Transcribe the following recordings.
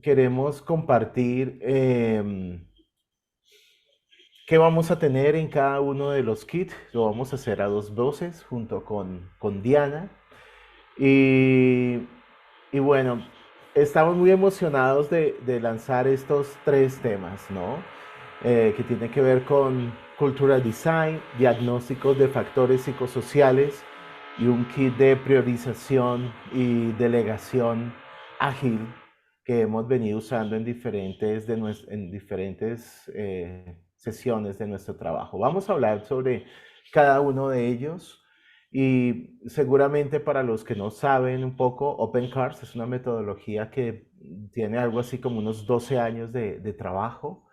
queremos compartir qué vamos a tener en cada uno de los kits. Lo vamos a hacer a dos voces junto con Diana. Y, y bueno, estamos muy emocionados de lanzar estos tres temas, ¿no? Que tienen que ver con cultural design, diagnósticos de factores psicosociales y un kit de priorización y delegación ágil que hemos venido usando en diferentes sesiones de nuestro trabajo. Vamos a hablar sobre cada uno de ellos y seguramente para los que no saben un poco, Open Cars es una metodología que tiene algo así como unos 12 años de trabajo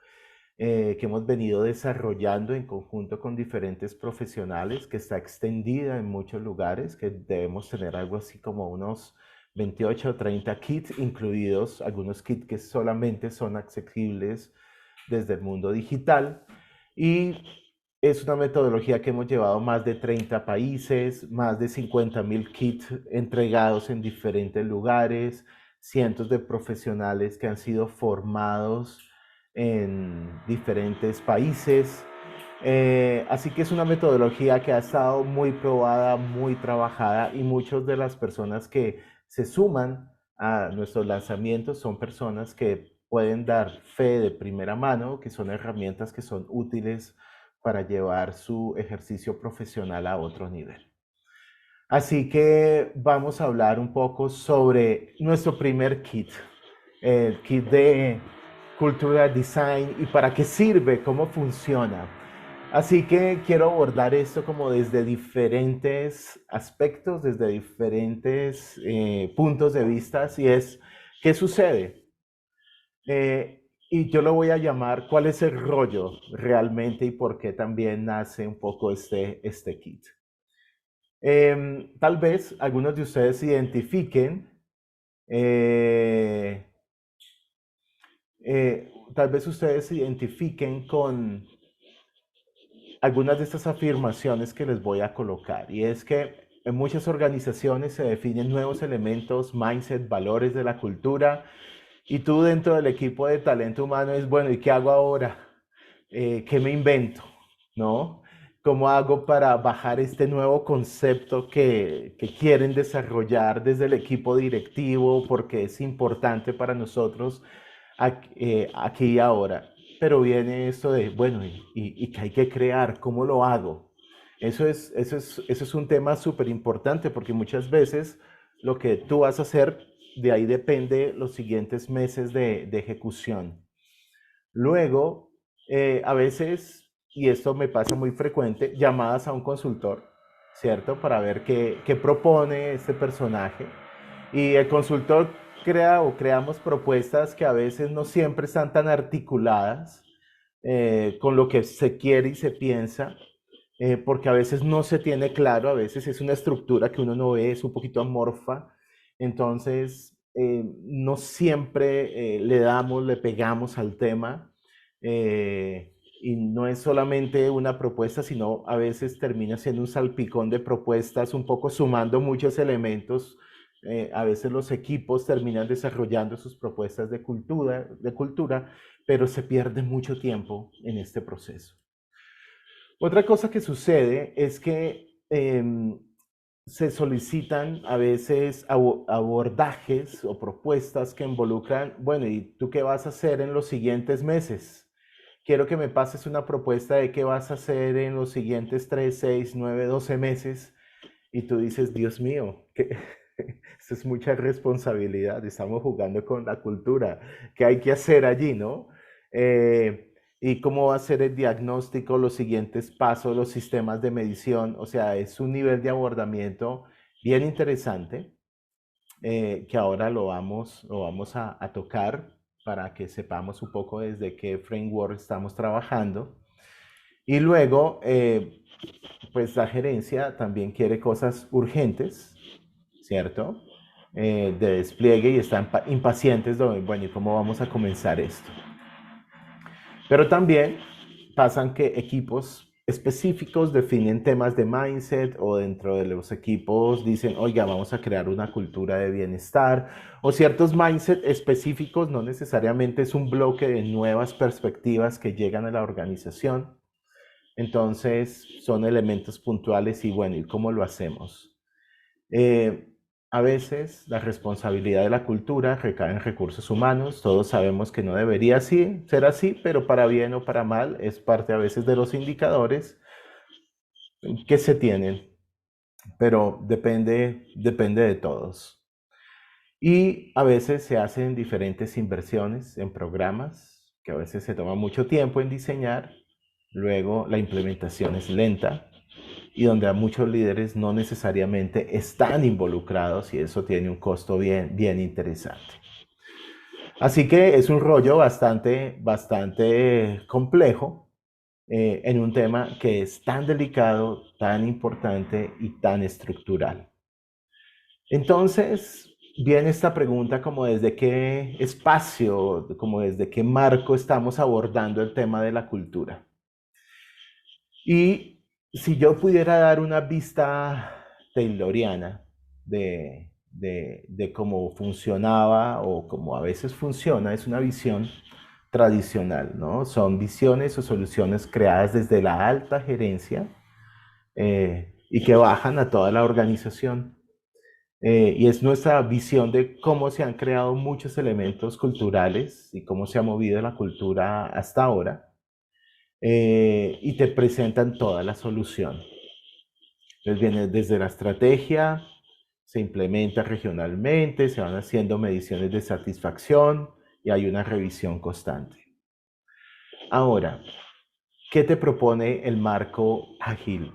que hemos venido desarrollando en conjunto con diferentes profesionales, que está extendida en muchos lugares, que debemos tener algo así como unos 28 o 30 kits, incluidos algunos kits que solamente son accesibles desde el mundo digital. Y es una metodología que hemos llevado a más de 30 países, más de 50.000 kits entregados en diferentes lugares, cientos de profesionales que han sido formados en diferentes países. Así que es una metodología que ha estado muy probada, muy trabajada y muchas de las personas que se suman a nuestros lanzamientos son personas que pueden dar fe de primera mano, que son herramientas que son útiles para llevar su ejercicio profesional a otro nivel. Así que vamos a hablar un poco sobre nuestro primer kit, el kit de Cultural Design y para qué sirve, cómo funciona. Así que quiero abordar esto como desde diferentes aspectos, desde diferentes puntos de vista, y es, ¿qué sucede? Y yo lo voy a llamar cuál es el rollo realmente y por qué también nace un poco este kit. Tal vez algunos de ustedes se identifiquen, eh, tal vez ustedes se identifiquen con algunas de estas afirmaciones que les voy a colocar. Y es que en muchas organizaciones se definen nuevos elementos, mindset, valores de la cultura. Y tú dentro del equipo de talento humano es, bueno, ¿y qué hago ahora? ¿Qué me invento? ¿No? ¿Cómo hago para bajar este nuevo concepto que quieren desarrollar desde el equipo directivo? Porque es importante para nosotros aquí y ahora. Pero viene esto de, bueno, ¿y qué hay que crear? ¿Cómo lo hago? Eso es un tema súper importante porque muchas veces lo que tú vas a hacer, de ahí depende los siguientes meses de ejecución. Luego, a veces, y esto me pasa muy frecuente, llamadas a un consultor, ¿cierto? Para ver qué propone este personaje. Y el consultor crea o creamos propuestas que a veces no siempre están tan articuladas con lo que se quiere y se piensa, porque a veces no se tiene claro, a veces es una estructura que uno no ve, es un poquito amorfa, entonces no siempre le pegamos al tema, y no es solamente una propuesta, sino a veces termina siendo un salpicón de propuestas, un poco sumando muchos elementos. A veces los equipos terminan desarrollando sus propuestas de cultura, pero se pierde mucho tiempo en este proceso. Otra cosa que sucede es que se solicitan a veces abordajes o propuestas que involucran, bueno, ¿y tú qué vas a hacer en los siguientes meses? Quiero que me pases una propuesta de qué vas a hacer en los siguientes 3, 6, 9, 12 meses. Y tú dices, Dios mío, que esto es mucha responsabilidad, estamos jugando con la cultura, ¿qué hay que hacer allí, no? Y cómo va a ser el diagnóstico, los siguientes pasos, los sistemas de medición, o sea, es un nivel de abordamiento bien interesante que ahora lo vamos a tocar para que sepamos un poco desde qué framework estamos trabajando. Y luego, pues la gerencia también quiere cosas urgentes, ¿cierto? De despliegue y están impacientes de, bueno, ¿y cómo vamos a comenzar esto? Pero también pasan que equipos específicos definen temas de mindset o dentro de los equipos dicen, oiga, vamos a crear una cultura de bienestar o ciertos mindset específicos, no necesariamente es un bloque de nuevas perspectivas que llegan a la organización. Entonces son elementos puntuales y bueno, ¿y cómo lo hacemos? Eh, a veces la responsabilidad de la cultura recae en recursos humanos. Todos sabemos que no debería ser así, pero para bien o para mal es parte a veces de los indicadores que se tienen, pero depende de todos. Y a veces se hacen diferentes inversiones en programas que a veces se toma mucho tiempo en diseñar, luego la implementación es lenta y donde a muchos líderes no necesariamente están involucrados y eso tiene un costo bien interesante. Así que es un rollo bastante complejo en un tema que es tan delicado, tan importante y tan estructural. Entonces, viene esta pregunta como desde qué espacio, como desde qué marco estamos abordando el tema de la cultura. Y si yo pudiera dar una vista tayloriana de cómo funcionaba o cómo a veces funciona, es una visión tradicional, ¿no? Son visiones o soluciones creadas desde la alta gerencia y que bajan a toda la organización. Y es nuestra visión de cómo se han creado muchos elementos culturales y cómo se ha movido la cultura hasta ahora y te presentan toda la solución. Entonces viene desde la estrategia, se implementa regionalmente, se van haciendo mediciones de satisfacción y hay una revisión constante. Ahora, ¿qué te propone el marco ágil?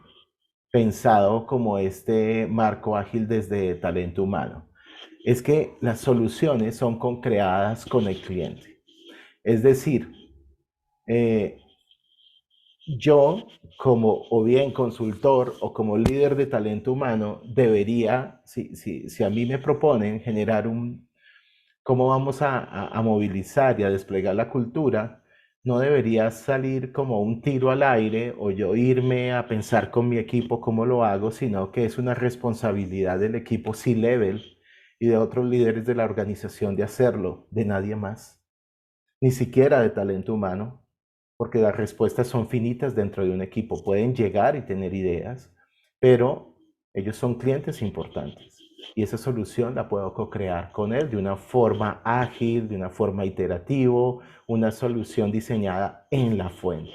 Pensado como este marco ágil desde talento humano. Es que las soluciones son co-creadas con el cliente. Es decir, eh, yo como o bien consultor o como líder de talento humano debería, si a mí me proponen generar cómo vamos a movilizar y a desplegar la cultura, no debería salir como un tiro al aire o yo irme a pensar con mi equipo cómo lo hago, sino que es una responsabilidad del equipo C-Level y de otros líderes de la organización de hacerlo, de nadie más, ni siquiera de talento humano, porque las respuestas son finitas dentro de un equipo. Pueden llegar y tener ideas, pero ellos son clientes importantes. Y esa solución la puedo co-crear con él de una forma ágil, de una forma iterativa, una solución diseñada en la fuente.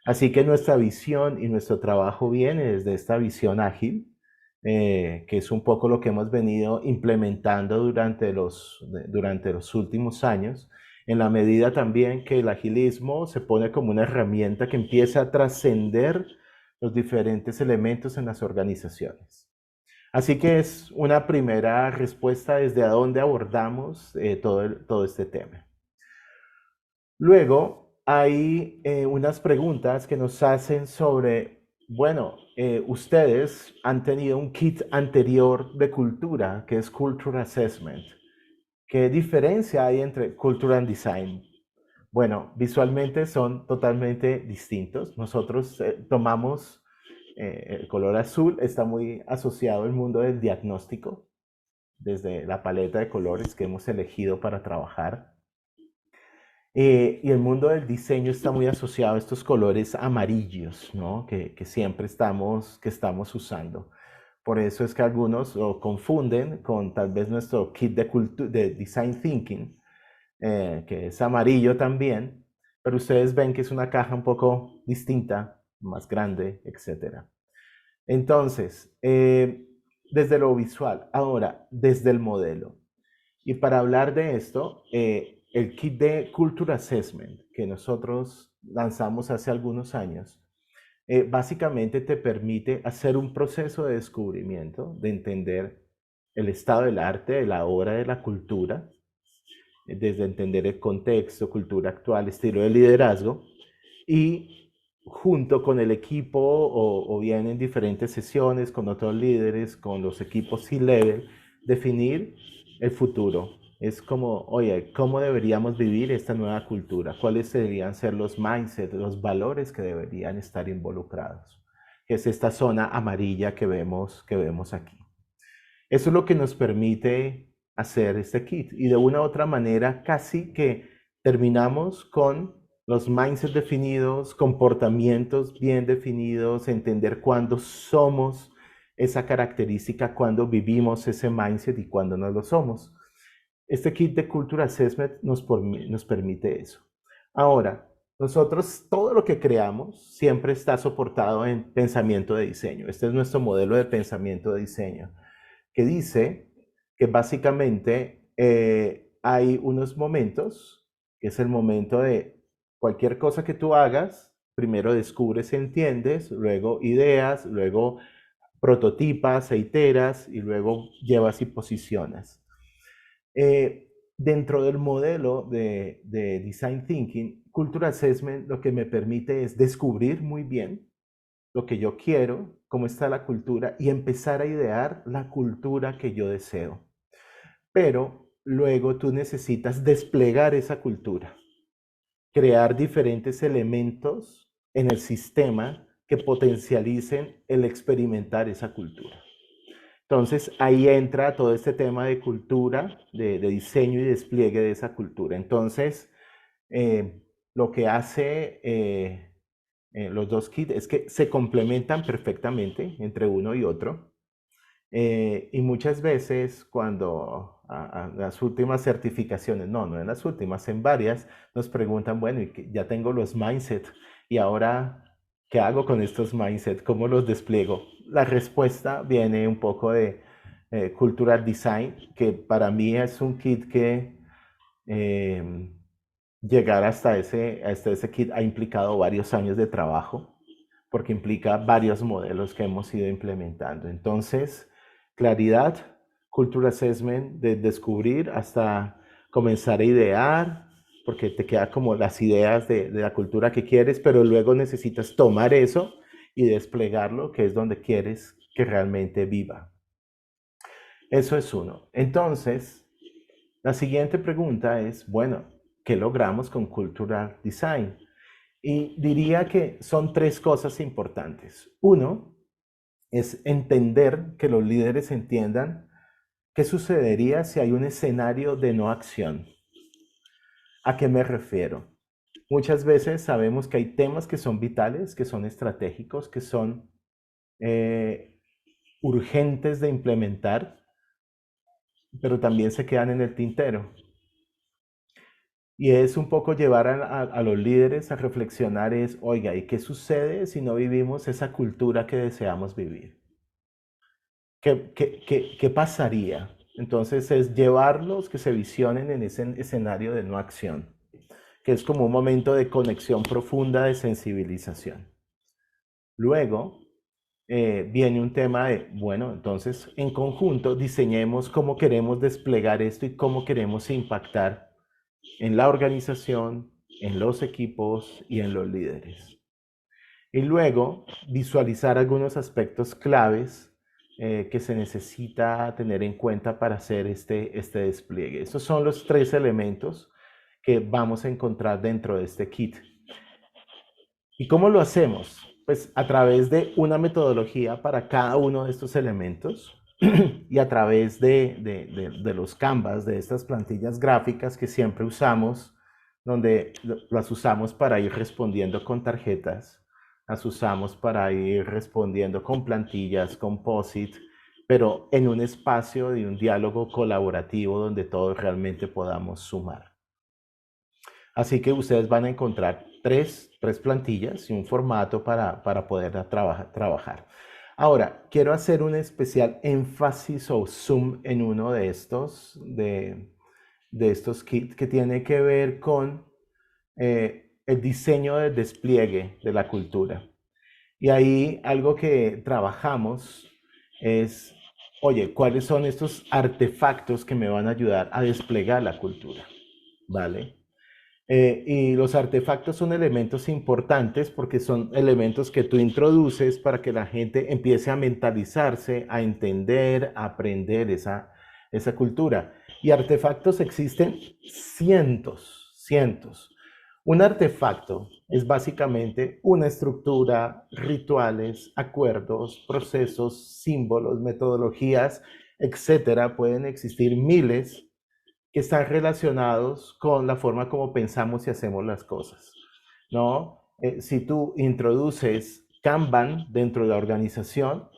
Así que nuestra visión y nuestro trabajo viene desde esta visión ágil, que es un poco lo que hemos venido implementando durante los últimos años, en la medida también que el agilismo se pone como una herramienta que empieza a trascender los diferentes elementos en las organizaciones. Así que es una primera respuesta desde a dónde abordamos todo este tema. Luego hay unas preguntas que nos hacen sobre, bueno, ustedes han tenido un kit anterior de cultura, que es Culture Assessment. ¿Qué diferencia hay entre cultura and design? Bueno, visualmente son totalmente distintos. Nosotros tomamos el color azul, está muy asociado al mundo del diagnóstico, desde la paleta de colores que hemos elegido para trabajar. Y el mundo del diseño está muy asociado a estos colores amarillos, ¿no? Que siempre que estamos usando. Por eso es que algunos lo confunden con tal vez nuestro kit de Design Thinking, que es amarillo también, pero ustedes ven que es una caja un poco distinta, más grande, etc. Entonces, desde lo visual, ahora, desde el modelo. Y para hablar de esto, el kit de Culture Assessment que nosotros lanzamos hace algunos años, básicamente te permite hacer un proceso de descubrimiento, de entender el estado del arte, de la obra, de la cultura, desde entender el contexto, cultura actual, estilo de liderazgo, y junto con el equipo o bien en diferentes sesiones con otros líderes, con los equipos C-Level, definir el futuro. Es como, oye, ¿cómo deberíamos vivir esta nueva cultura? ¿Cuáles deberían ser los mindsets, los valores que deberían estar involucrados? Que es esta zona amarilla que vemos aquí. Eso es lo que nos permite hacer este kit. Y de una u otra manera, casi que terminamos con los mindsets definidos, comportamientos bien definidos, entender cuándo somos esa característica, cuándo vivimos ese mindset y cuándo no lo somos. Este kit de Culture Assessment nos permite eso. Ahora, nosotros todo lo que creamos siempre está soportado en pensamiento de diseño. Este es nuestro modelo de pensamiento de diseño, que dice que básicamente hay unos momentos, que es el momento de cualquier cosa que tú hagas, primero descubres, entiendes, luego ideas, luego prototipas e iteras y luego llevas y posicionas. Dentro del modelo de Design Thinking, Culture Assessment lo que me permite es descubrir muy bien lo que yo quiero, cómo está la cultura y empezar a idear la cultura que yo deseo. Pero luego tú necesitas desplegar esa cultura, crear diferentes elementos en el sistema que potencialicen el experimentar esa cultura. Entonces ahí entra todo este tema de cultura, de diseño y despliegue de esa cultura. Entonces, lo que hace los dos kits es que se complementan perfectamente entre uno y otro. Y muchas veces cuando a las últimas certificaciones, no en las últimas, en varias, nos preguntan, bueno, ya tengo los mindset y ahora, ¿qué hago con estos mindset? ¿Cómo los despliego? La respuesta viene un poco de Cultural Design, que para mí es un kit que eh, llegar hasta ese kit ha implicado varios años de trabajo, porque implica varios modelos que hemos ido implementando. Entonces, claridad, cultural assessment, de descubrir hasta comenzar a idear, porque te quedan como las ideas de la cultura que quieres, pero luego necesitas tomar eso y desplegarlo, que es donde quieres que realmente viva. Eso es uno. Entonces, la siguiente pregunta es, bueno, ¿qué logramos con Cultural Design? Y diría que son tres cosas importantes. Uno es entender que los líderes entiendan qué sucedería si hay un escenario de no acción. ¿A qué me refiero? Muchas veces sabemos que hay temas que son vitales, que son estratégicos, que son urgentes de implementar, pero también se quedan en el tintero. Y es un poco llevar a los líderes a reflexionar es, oiga, ¿y qué sucede si no vivimos esa cultura que deseamos vivir? ¿Qué pasaría? Entonces es llevarlos que se visionen en ese escenario de no acción, que es como un momento de conexión profunda de sensibilización. Luego viene un tema de, bueno, entonces en conjunto diseñemos cómo queremos desplegar esto y cómo queremos impactar en la organización, en los equipos y en los líderes. Y luego visualizar algunos aspectos claves que se necesita tener en cuenta para hacer este despliegue. Estos son los tres elementos que vamos a encontrar dentro de este kit. ¿Y cómo lo hacemos? Pues a través de una metodología para cada uno de estos elementos y a través de los canvas, de estas plantillas gráficas que siempre usamos, donde las usamos para ir respondiendo con tarjetas, las usamos para ir respondiendo con plantillas, con POSIT, pero en un espacio de un diálogo colaborativo donde todos realmente podamos sumar. Así que ustedes van a encontrar tres plantillas y un formato para poder trabajar. Ahora, quiero hacer un especial énfasis o zoom en uno de estos kits que tiene que ver con el diseño del despliegue de la cultura. Y ahí algo que trabajamos es, oye, ¿cuáles son estos artefactos que me van a ayudar a desplegar la cultura? ¿Vale? Y los artefactos son elementos importantes porque son elementos que tú introduces para que la gente empiece a mentalizarse, a entender, a aprender esa cultura. Y artefactos existen cientos, cientos. Un artefacto es básicamente una estructura, rituales, acuerdos, procesos, símbolos, metodologías, etcétera. Pueden existir miles que están relacionados con la forma como pensamos y hacemos las cosas, ¿no? Si tú introduces Kanban dentro de la organización,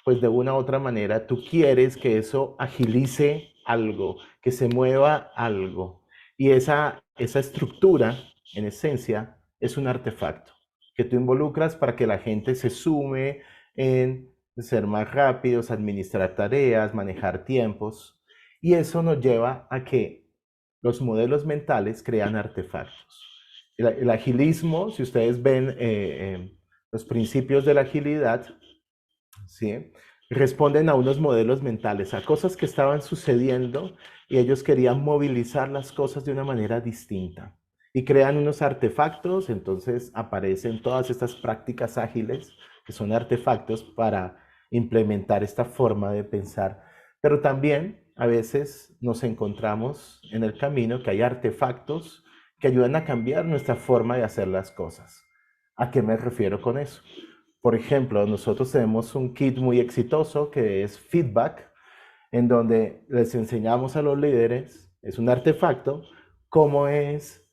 pues de una u otra manera tú quieres que eso agilice algo, que se mueva algo. Y esa estructura, en esencia, es un artefacto que tú involucras para que la gente se sume en ser más rápidos, administrar tareas, manejar tiempos. Y eso nos lleva a que los modelos mentales crean artefactos. El agilismo, si ustedes ven los principios de la agilidad, ¿sí? Responden a unos modelos mentales, a cosas que estaban sucediendo y ellos querían movilizar las cosas de una manera distinta. Y crean unos artefactos, entonces aparecen todas estas prácticas ágiles, que son artefactos para implementar esta forma de pensar. Pero también a veces nos encontramos en el camino que hay artefactos que ayudan a cambiar nuestra forma de hacer las cosas. ¿A qué me refiero con eso? Por ejemplo, nosotros tenemos un kit muy exitoso que es Feedback, en donde les enseñamos a los líderes, es un artefacto, cómo es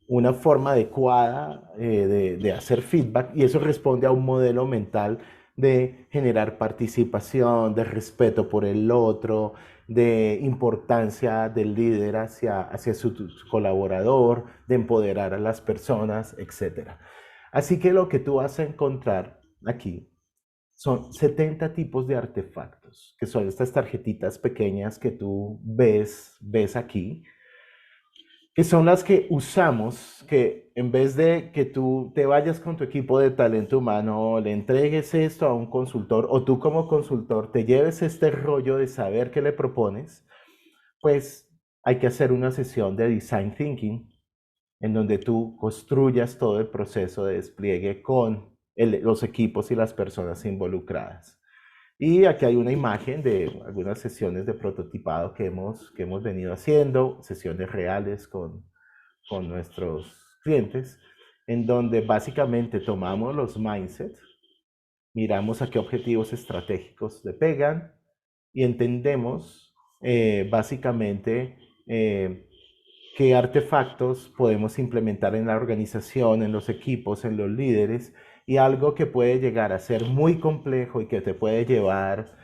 una forma adecuada de hacer feedback, y eso responde a un modelo mental de generar participación, de respeto por el otro, de importancia del líder hacia su colaborador, de empoderar a las personas, etcétera. Así que lo que tú vas a encontrar aquí son 70 tipos de artefactos, que son estas tarjetitas pequeñas que tú ves aquí, que son las que usamos, que en vez de que tú te vayas con tu equipo de talento humano, le entregues esto a un consultor, o tú como consultor te lleves este rollo de saber qué le propones, pues hay que hacer una sesión de design thinking en donde tú construyas todo el proceso de despliegue con los equipos y las personas involucradas. Y aquí hay una imagen de algunas sesiones de prototipado que hemos venido haciendo, sesiones reales con nuestros clientes, en donde básicamente tomamos los mindsets, miramos a qué objetivos estratégicos le pegan y entendemos básicamente qué artefactos podemos implementar en la organización, en los equipos, en los líderes, y algo que puede llegar a ser muy complejo y que te puede llevar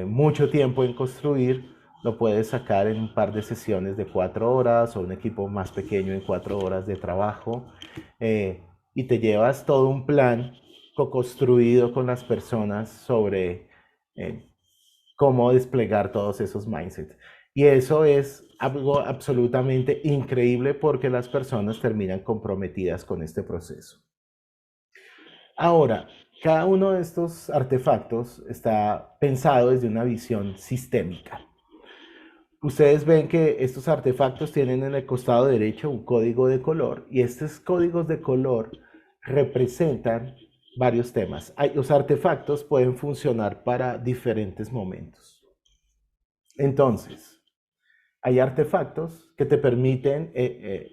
mucho tiempo en construir, lo puedes sacar en un par de sesiones de 4 horas o un equipo más pequeño en 4 horas de trabajo, eh, y te llevas todo un plan co-construido con las personas sobre eh, cómo desplegar todos esos mindsets. Y eso es algo absolutamente increíble porque las personas terminan comprometidas con este proceso. Ahora, cada uno de estos artefactos está pensado desde una visión sistémica. Ustedes ven que estos artefactos tienen en el costado derecho un código de color y estos códigos de color representan varios temas. Los artefactos pueden funcionar para diferentes momentos. Entonces, hay artefactos que te permiten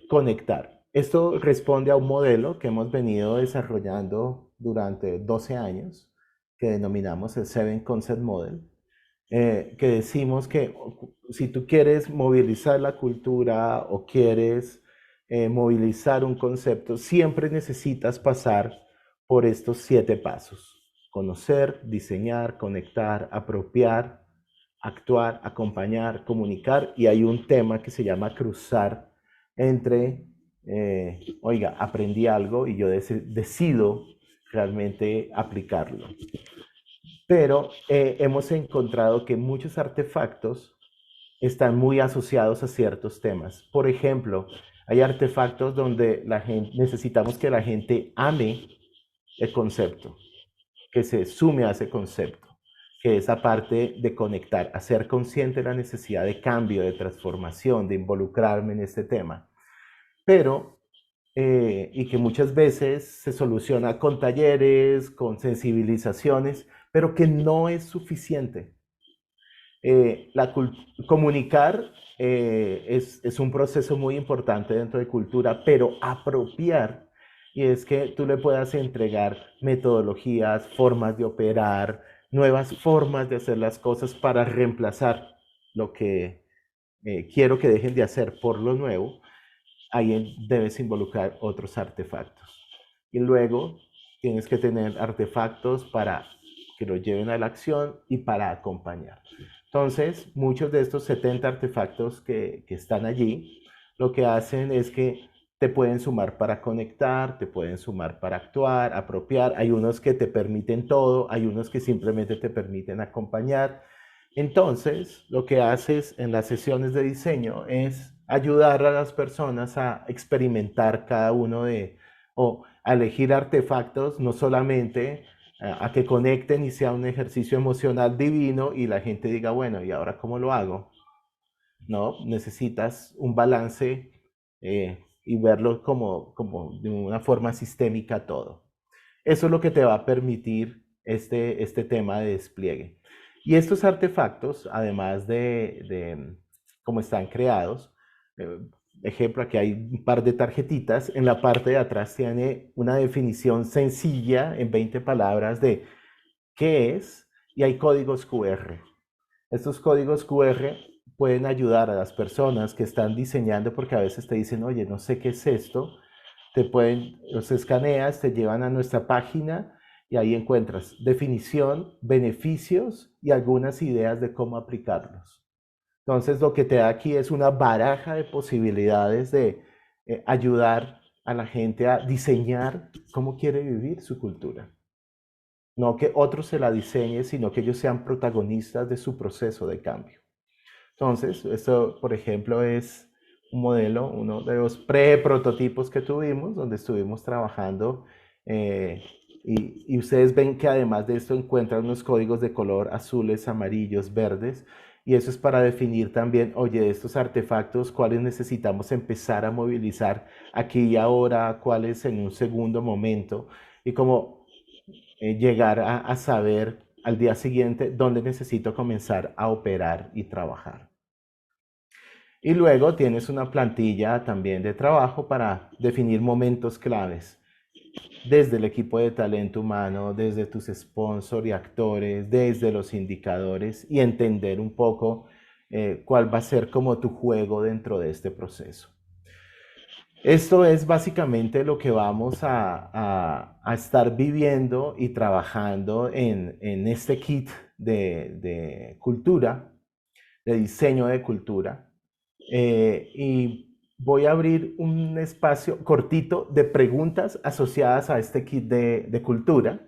conectar. Esto responde a un modelo que hemos venido desarrollando durante 12 años, que denominamos el Seven Concept Model, que decimos que si tú quieres movilizar la cultura o quieres movilizar un concepto, siempre necesitas pasar por estos 7 pasos. Conocer, diseñar, conectar, apropiar, actuar, acompañar, comunicar, y hay un tema que se llama cruzar entre, oiga, aprendí algo y yo decido realmente aplicarlo. Pero hemos encontrado que muchos artefactos están muy asociados a ciertos temas. Por ejemplo, hay artefactos donde necesitamos que la gente ame el concepto, que se sume a ese concepto, que es aparte de conectar, hacer consciente la necesidad de cambio, de transformación, de involucrarme en este tema. Pero, y que muchas veces se soluciona con talleres, con sensibilizaciones, pero que no es suficiente. Comunicar es un proceso muy importante dentro de cultura, pero apropiar, y es que tú le puedas entregar metodologías, formas de operar, nuevas formas de hacer las cosas para reemplazar lo que quiero que dejen de hacer por lo nuevo. Ahí debes involucrar otros artefactos. Y luego tienes que tener artefactos para que lo lleven a la acción y para acompañar. Entonces, muchos de estos 70 artefactos que están allí, lo que hacen es que te pueden sumar para conectar, te pueden sumar para actuar, apropiar. Hay unos que te permiten todo, hay unos que simplemente te permiten acompañar. Entonces, lo que haces en las sesiones de diseño es ayudar a las personas a experimentar cada uno o a elegir artefactos, no solamente a que conecten y sea un ejercicio emocional divino y la gente diga, bueno, ¿y ahora cómo lo hago? No, necesitas un balance y verlo como de una forma sistémica todo. Eso es lo que te va a permitir este tema de despliegue. Y estos artefactos, además de cómo están creados, eh, ejemplo, aquí hay un par de tarjetitas, en la parte de atrás tiene una definición sencilla en 20 palabras de qué es y hay códigos QR. Estos códigos QR pueden ayudar a las personas que están diseñando porque a veces te dicen, oye, no sé qué es esto, los escaneas, te llevan a nuestra página y ahí encuentras definición, beneficios y algunas ideas de cómo aplicarlos. Entonces, lo que te da aquí es una baraja de posibilidades de ayudar a la gente a diseñar cómo quiere vivir su cultura. No que otros se la diseñe, sino que ellos sean protagonistas de su proceso de cambio. Entonces, esto, por ejemplo, es un modelo, uno de los pre-prototipos que tuvimos, donde estuvimos trabajando y ustedes ven que además de esto encuentran unos códigos de color azules, amarillos, verdes, y eso es para definir también, oye, de estos artefactos, cuáles necesitamos empezar a movilizar aquí y ahora, cuáles en un segundo momento, y como llegar a saber al día siguiente dónde necesito comenzar a operar y trabajar. Y luego tienes una plantilla también de trabajo para definir momentos claves, desde el equipo de talento humano, desde tus sponsors y actores, desde los indicadores y entender un poco cuál va a ser como tu juego dentro de este proceso. Esto es básicamente lo que vamos a estar viviendo y trabajando en este kit de cultura, de diseño de cultura. Y voy a abrir un espacio cortito de preguntas asociadas a este kit de cultura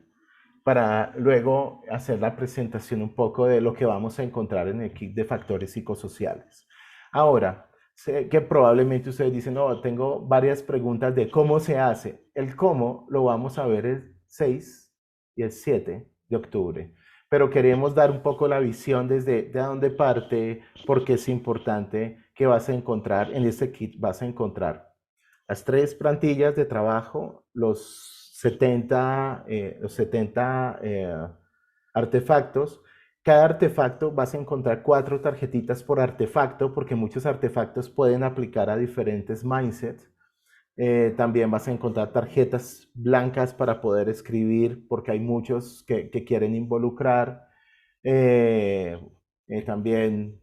para luego hacer la presentación un poco de lo que vamos a encontrar en el kit de factores psicosociales. Ahora, sé que probablemente ustedes dicen, no, tengo varias preguntas de cómo se hace. El cómo lo vamos a ver el 6 y el 7 de octubre, pero queremos dar un poco la visión desde de dónde parte, porque es importante que vas a encontrar en este kit, vas a encontrar las tres plantillas de trabajo, los 70 artefactos. Cada artefacto vas a encontrar 4 tarjetitas por artefacto, porque muchos artefactos pueden aplicar a diferentes mindsets. También vas a encontrar tarjetas blancas para poder escribir, porque hay muchos que quieren involucrar. Eh, también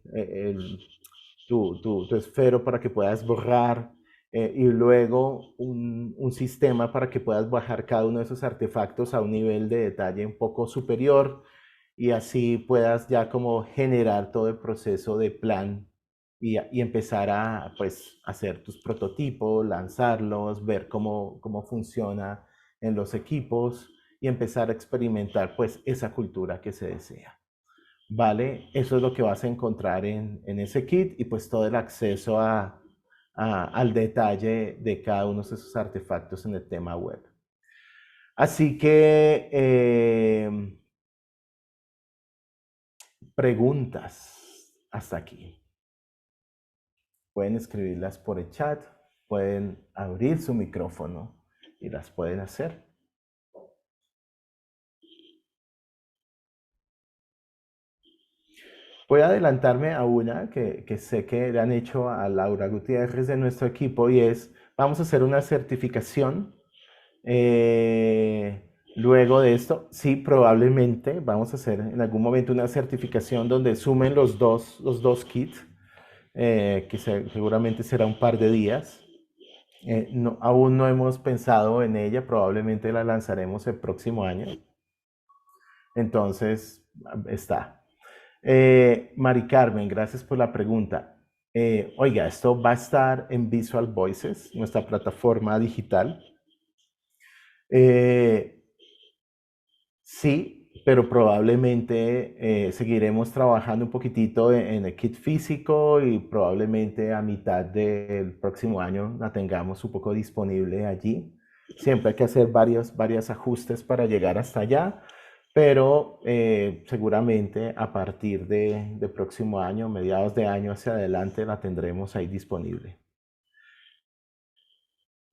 tu esfero para que puedas borrar y luego un sistema para que puedas bajar cada uno de esos artefactos a un nivel de detalle un poco superior y así puedas ya como generar todo el proceso de plan y empezar a pues hacer tus prototipos, lanzarlos, ver cómo funciona en los equipos y empezar a experimentar pues esa cultura que se desea. ¿Vale? Eso es lo que vas a encontrar en ese kit y pues todo el acceso al detalle de cada uno de esos artefactos en el tema web. Así que preguntas hasta aquí. Pueden escribirlas por el chat, pueden abrir su micrófono y las pueden hacer. Voy a adelantarme a una que sé que le han hecho a Laura Gutiérrez de nuestro equipo y es, vamos a hacer una certificación. Luego de esto, sí, probablemente vamos a hacer en algún momento una certificación donde sumen los dos kits, seguramente será un par de días. Aún no hemos pensado en ella, probablemente la lanzaremos el próximo año. Entonces, está. Mari Carmen, gracias por la pregunta. Oiga, esto va a estar en Visual Voices, nuestra plataforma digital. Eh, sí, pero probablemente seguiremos trabajando un poquitito en el kit físico y probablemente a mitad del próximo año la tengamos un poco disponible allí. Siempre hay que hacer varios ajustes para llegar hasta allá, pero seguramente a partir de próximo año, mediados de año hacia adelante, la tendremos ahí disponible.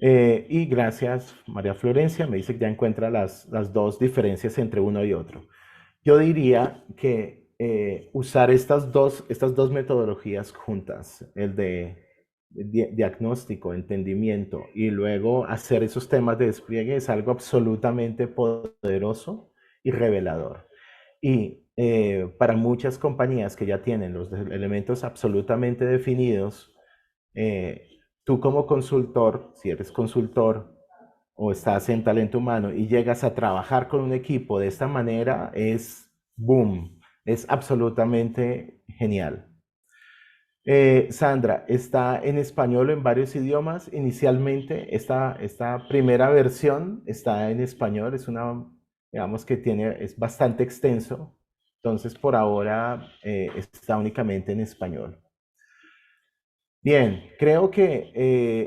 Y gracias, María Florencia, me dice que ya encuentra las dos diferencias entre uno y otro. Yo diría que usar estas dos metodologías juntas, el de diagnóstico, entendimiento y luego hacer esos temas de despliegue es algo absolutamente poderoso y revelador. Y para muchas compañías que ya tienen los elementos absolutamente definidos, eh, tú como consultor, si eres consultor o estás en talento humano y llegas a trabajar con un equipo de esta manera, es boom, es absolutamente genial. Sandra, está en español o en varios idiomas. Inicialmente, esta primera versión está en español, es una, digamos que es bastante extenso, entonces por ahora está únicamente en español. Bien, creo que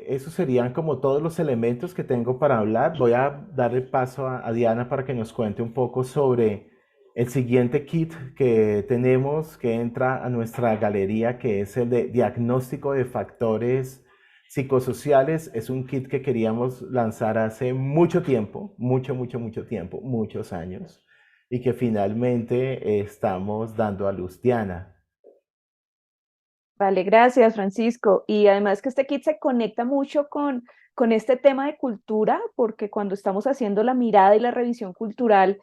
esos serían como todos los elementos que tengo para hablar. Voy a darle paso a Diana para que nos cuente un poco sobre el siguiente kit que tenemos que entra a nuestra galería, que es el de diagnóstico de factores psicosociales. Es un kit que queríamos lanzar hace mucho tiempo, mucho tiempo, muchos años, y que finalmente estamos dando a luz. Diana. Vale, gracias, Francisco. Y además que este kit se conecta mucho con este tema de cultura, porque cuando estamos haciendo la mirada y la revisión cultural,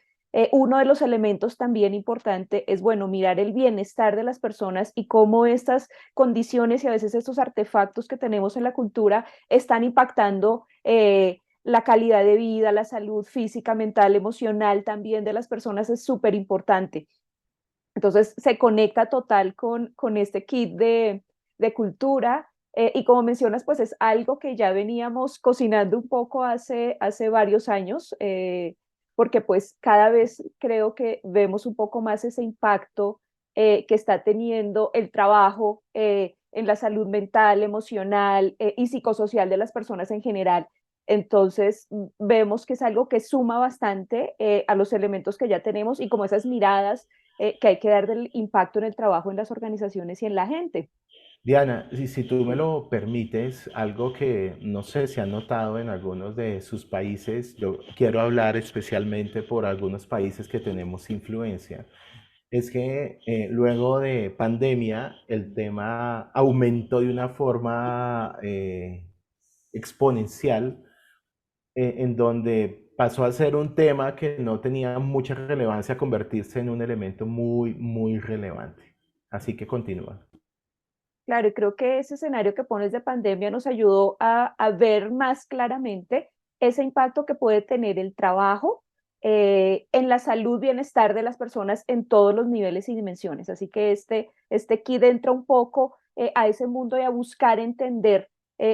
uno de los elementos también importante es, bueno, mirar el bienestar de las personas y cómo estas condiciones y a veces estos artefactos que tenemos en la cultura están impactando la calidad de vida, la salud física, mental, emocional también de las personas es súper importante. Entonces se conecta total con este kit de cultura y como mencionas, pues es algo que ya veníamos cocinando un poco hace varios años, porque pues cada vez creo que vemos un poco más ese impacto que está teniendo el trabajo en la salud mental, emocional y psicosocial de las personas en general. Entonces vemos que es algo que suma bastante a los elementos que ya tenemos y como esas miradas que hay que dar del impacto en el trabajo en las organizaciones y en la gente. Diana, si tú me lo permites, algo que no sé si han notado en algunos de sus países, yo quiero hablar especialmente por algunos países que tenemos influencia, es que luego de pandemia el tema aumentó de una forma exponencial, en donde pasó a ser un tema que no tenía mucha relevancia a convertirse en un elemento muy relevante. Así que continúa. Claro, y creo que ese escenario que pones de pandemia nos ayudó a ver más claramente ese impacto que puede tener el trabajo en la salud, bienestar de las personas en todos los niveles y dimensiones. Así que este kit entra un poco a ese mundo y a buscar entender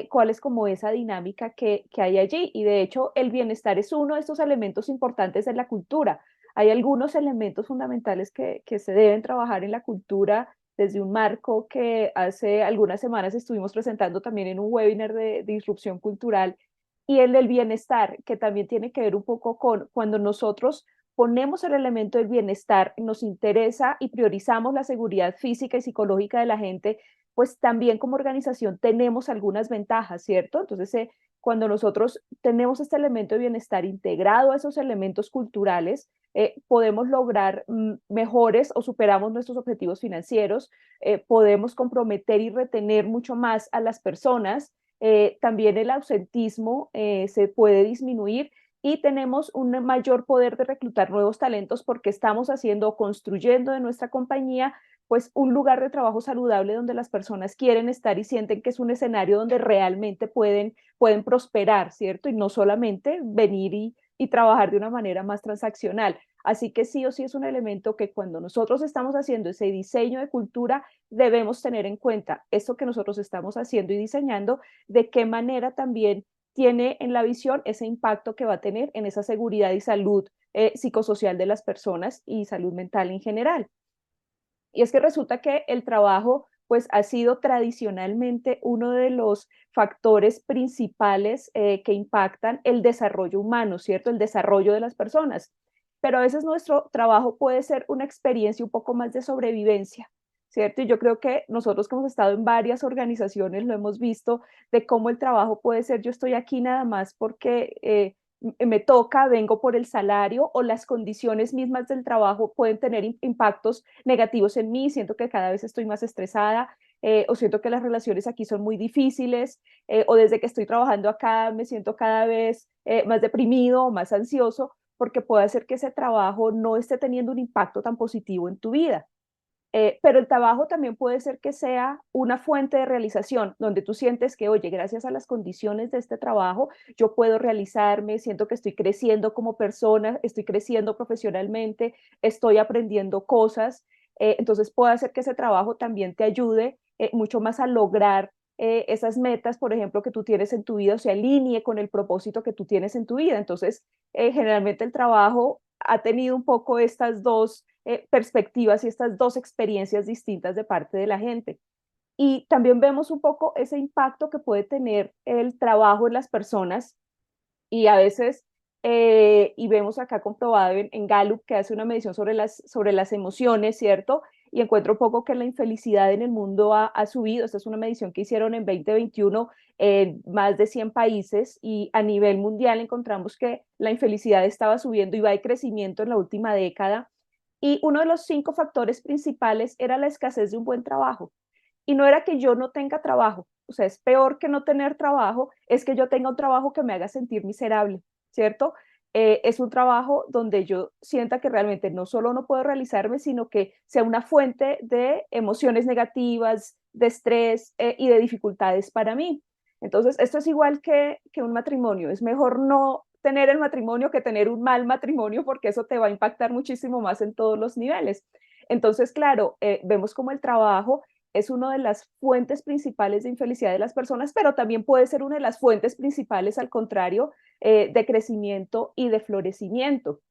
cuál es como esa dinámica que hay allí. Y de hecho, el bienestar es uno de estos elementos importantes de la cultura. Hay algunos elementos fundamentales que se deben trabajar en la cultura desde un marco que hace algunas semanas estuvimos presentando también en un webinar de disrupción cultural y el del bienestar, que también tiene que ver un poco con cuando nosotros ponemos el elemento del bienestar, nos interesa y priorizamos la seguridad física y psicológica de la gente, pues también como organización tenemos algunas ventajas, ¿cierto? Entonces, cuando nosotros tenemos este elemento de bienestar integrado a esos elementos culturales, podemos lograr mejores o superamos nuestros objetivos financieros, podemos comprometer y retener mucho más a las personas, también el ausentismo se puede disminuir y tenemos un mayor poder de reclutar nuevos talentos porque estamos haciendo o construyendo de nuestra compañía pues un lugar de trabajo saludable donde las personas quieren estar y sienten que es un escenario donde realmente pueden prosperar, ¿cierto? Y no solamente venir y trabajar de una manera más transaccional. Así que sí o sí es un elemento que cuando nosotros estamos haciendo ese diseño de cultura, debemos tener en cuenta esto que nosotros estamos haciendo y diseñando, de qué manera también tiene en la visión ese impacto que va a tener en esa seguridad y salud psicosocial de las personas y salud mental en general. Y es que resulta que el trabajo pues ha sido tradicionalmente uno de los factores principales que impactan el desarrollo humano, ¿cierto? El desarrollo de las personas. Pero a veces nuestro trabajo puede ser una experiencia un poco más de sobrevivencia, ¿cierto? Y yo creo que nosotros que hemos estado en varias organizaciones lo hemos visto de cómo el trabajo puede ser, yo estoy aquí nada más porque me toca, vengo por el salario o las condiciones mismas del trabajo pueden tener impactos negativos en mí, siento que cada vez estoy más estresada o siento que las relaciones aquí son muy difíciles o desde que estoy trabajando acá me siento cada vez más deprimido o más ansioso porque puede hacer que ese trabajo no esté teniendo un impacto tan positivo en tu vida. Pero el trabajo también puede ser que sea una fuente de realización, donde tú sientes que, oye, gracias a las condiciones de este trabajo, yo puedo realizarme, siento que estoy creciendo como persona, estoy creciendo profesionalmente, estoy aprendiendo cosas. Entonces puede hacer que ese trabajo también te ayude mucho más a lograr esas metas, por ejemplo, que tú tienes en tu vida, o se alinee con el propósito que tú tienes en tu vida. Entonces, generalmente el trabajo ha tenido un poco estas dos perspectivas y estas dos experiencias distintas de parte de la gente. Y también vemos un poco ese impacto que puede tener el trabajo en las personas y a veces, y vemos acá comprobado en Gallup que hace una medición sobre las emociones, ¿cierto? Y encuentro un poco que la infelicidad en el mundo ha subido. Esta es una medición que hicieron en 2021 en más de 100 países y a nivel mundial encontramos que la infelicidad estaba subiendo y va de crecimiento en la última década. Y uno de los 5 factores principales era la escasez de un buen trabajo. Y no era que yo no tenga trabajo, o sea, es peor que no tener trabajo, es que yo tenga un trabajo que me haga sentir miserable, ¿cierto? Es un trabajo donde yo sienta que realmente no solo no puedo realizarme, sino que sea una fuente de emociones negativas, de estrés y de dificultades para mí. Entonces, esto es igual que un matrimonio. Es mejor no tener el matrimonio que tener un mal matrimonio porque eso te va a impactar muchísimo más en todos los niveles. Entonces, claro, vemos como el trabajo es una de las fuentes principales de infelicidad de las personas, pero también puede ser una de las fuentes principales, al contrario, de crecimiento y de florecimiento.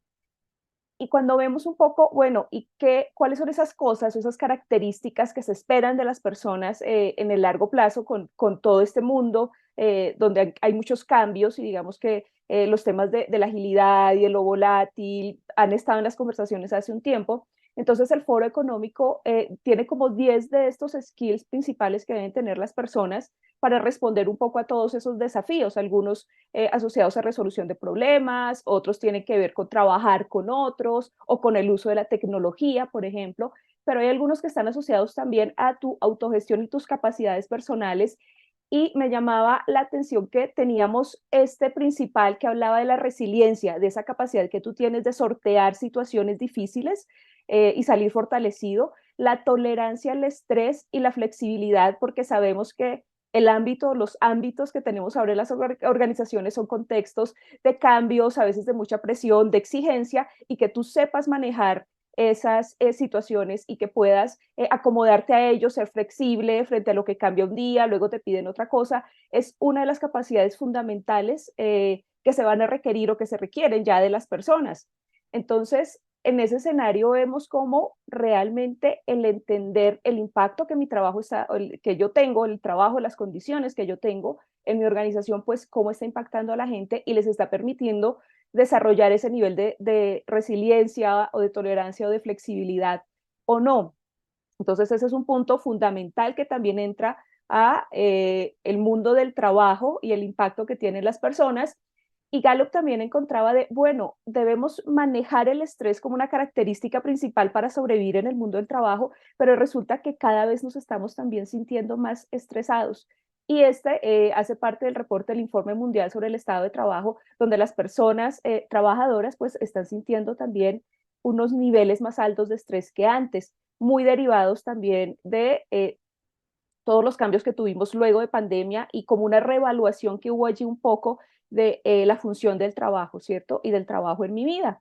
Y cuando vemos un poco, bueno, ¿y cuáles son esas cosas, esas características que se esperan de las personas en el largo plazo con todo este mundo donde hay muchos cambios y digamos que los temas de la agilidad y de lo volátil han estado en las conversaciones hace un tiempo? Entonces el Foro Económico tiene como 10 de estos skills principales que deben tener las personas para responder un poco a todos esos desafíos, algunos asociados a resolución de problemas, otros tienen que ver con trabajar con otros o con el uso de la tecnología, por ejemplo, pero hay algunos que están asociados también a tu autogestión y tus capacidades personales. Y me llamaba la atención que teníamos este principal que hablaba de la resiliencia, de esa capacidad que tú tienes de sortear situaciones difíciles y salir fortalecido, la tolerancia al estrés y la flexibilidad, porque sabemos que los ámbitos que tenemos ahora en las organizaciones son contextos de cambios, a veces de mucha presión, de exigencia, y que tú sepas manejar esas situaciones y que puedas acomodarte a ellos, ser flexible frente a lo que cambia un día, luego te piden otra cosa, es una de las capacidades fundamentales que se van a requerir o que se requieren ya de las personas. Entonces, en ese escenario vemos cómo realmente el entender el impacto que mi trabajo está, que yo tengo, el trabajo, las condiciones que yo tengo en mi organización, pues cómo está impactando a la gente y les está permitiendo desarrollar ese nivel de resiliencia o de tolerancia o de flexibilidad o no. Entonces ese es un punto fundamental que también entra a el mundo del trabajo y el impacto que tienen las personas. Y Gallup también encontraba de, bueno, debemos manejar el estrés como una característica principal para sobrevivir en el mundo del trabajo, pero resulta que cada vez nos estamos también sintiendo más estresados. Y hace parte del reporte del Informe Mundial sobre el Estado de Trabajo, donde las personas trabajadoras pues están sintiendo también unos niveles más altos de estrés que antes, muy derivados también de todos los cambios que tuvimos luego de pandemia y como una reevaluación que hubo allí un poco de la función del trabajo, ¿cierto? Y del trabajo en mi vida.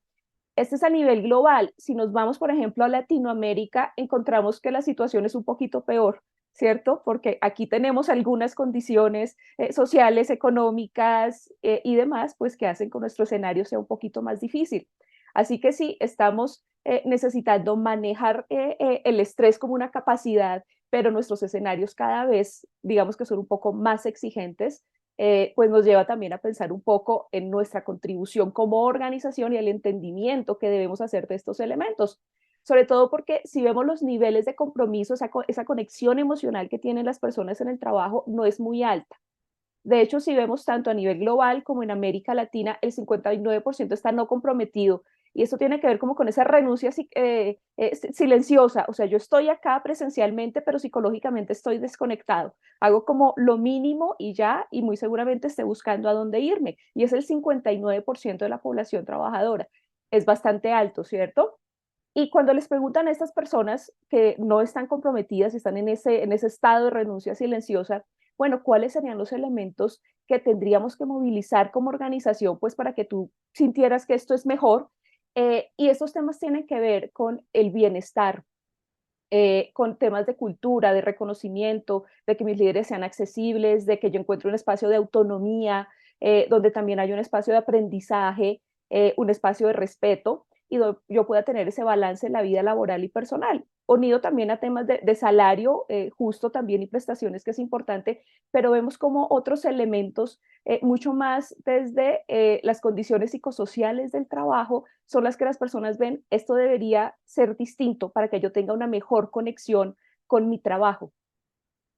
Este es a nivel global. Si nos vamos, por ejemplo, a Latinoamérica, encontramos que la situación es un poquito peor, ¿cierto? Porque aquí tenemos algunas condiciones sociales, económicas y demás, pues que hacen que nuestro escenario sea un poquito más difícil. Así que sí, estamos necesitando manejar el estrés como una capacidad, pero nuestros escenarios cada vez, digamos que son un poco más exigentes, pues nos lleva también a pensar un poco en nuestra contribución como organización y el entendimiento que debemos hacer de estos elementos. Sobre todo porque si vemos los niveles de compromiso, esa conexión emocional que tienen las personas en el trabajo no es muy alta. De hecho, si vemos tanto a nivel global como en América Latina, el 59% está no comprometido. Y eso tiene que ver como con esa renuncia silenciosa. O sea, yo estoy acá presencialmente, pero psicológicamente estoy desconectado. Hago como lo mínimo y ya, y muy seguramente esté buscando a dónde irme. Y es el 59% de la población trabajadora. Es bastante alto, ¿cierto? Y cuando les preguntan a estas personas que no están comprometidas, están en ese estado de renuncia silenciosa, bueno, ¿cuáles serían los elementos que tendríamos que movilizar como organización, pues para que tú sintieras que esto es mejor? Y estos temas tienen que ver con el bienestar, con temas de cultura, de reconocimiento, de que mis líderes sean accesibles, de que yo encuentre un espacio de autonomía, donde también hay un espacio de aprendizaje, un espacio de respeto y yo pueda tener ese balance en la vida laboral y personal, unido también a temas de salario justo también y prestaciones que es importante, pero vemos como otros elementos mucho más desde las condiciones psicosociales del trabajo son las que las personas ven, esto debería ser distinto para que yo tenga una mejor conexión con mi trabajo.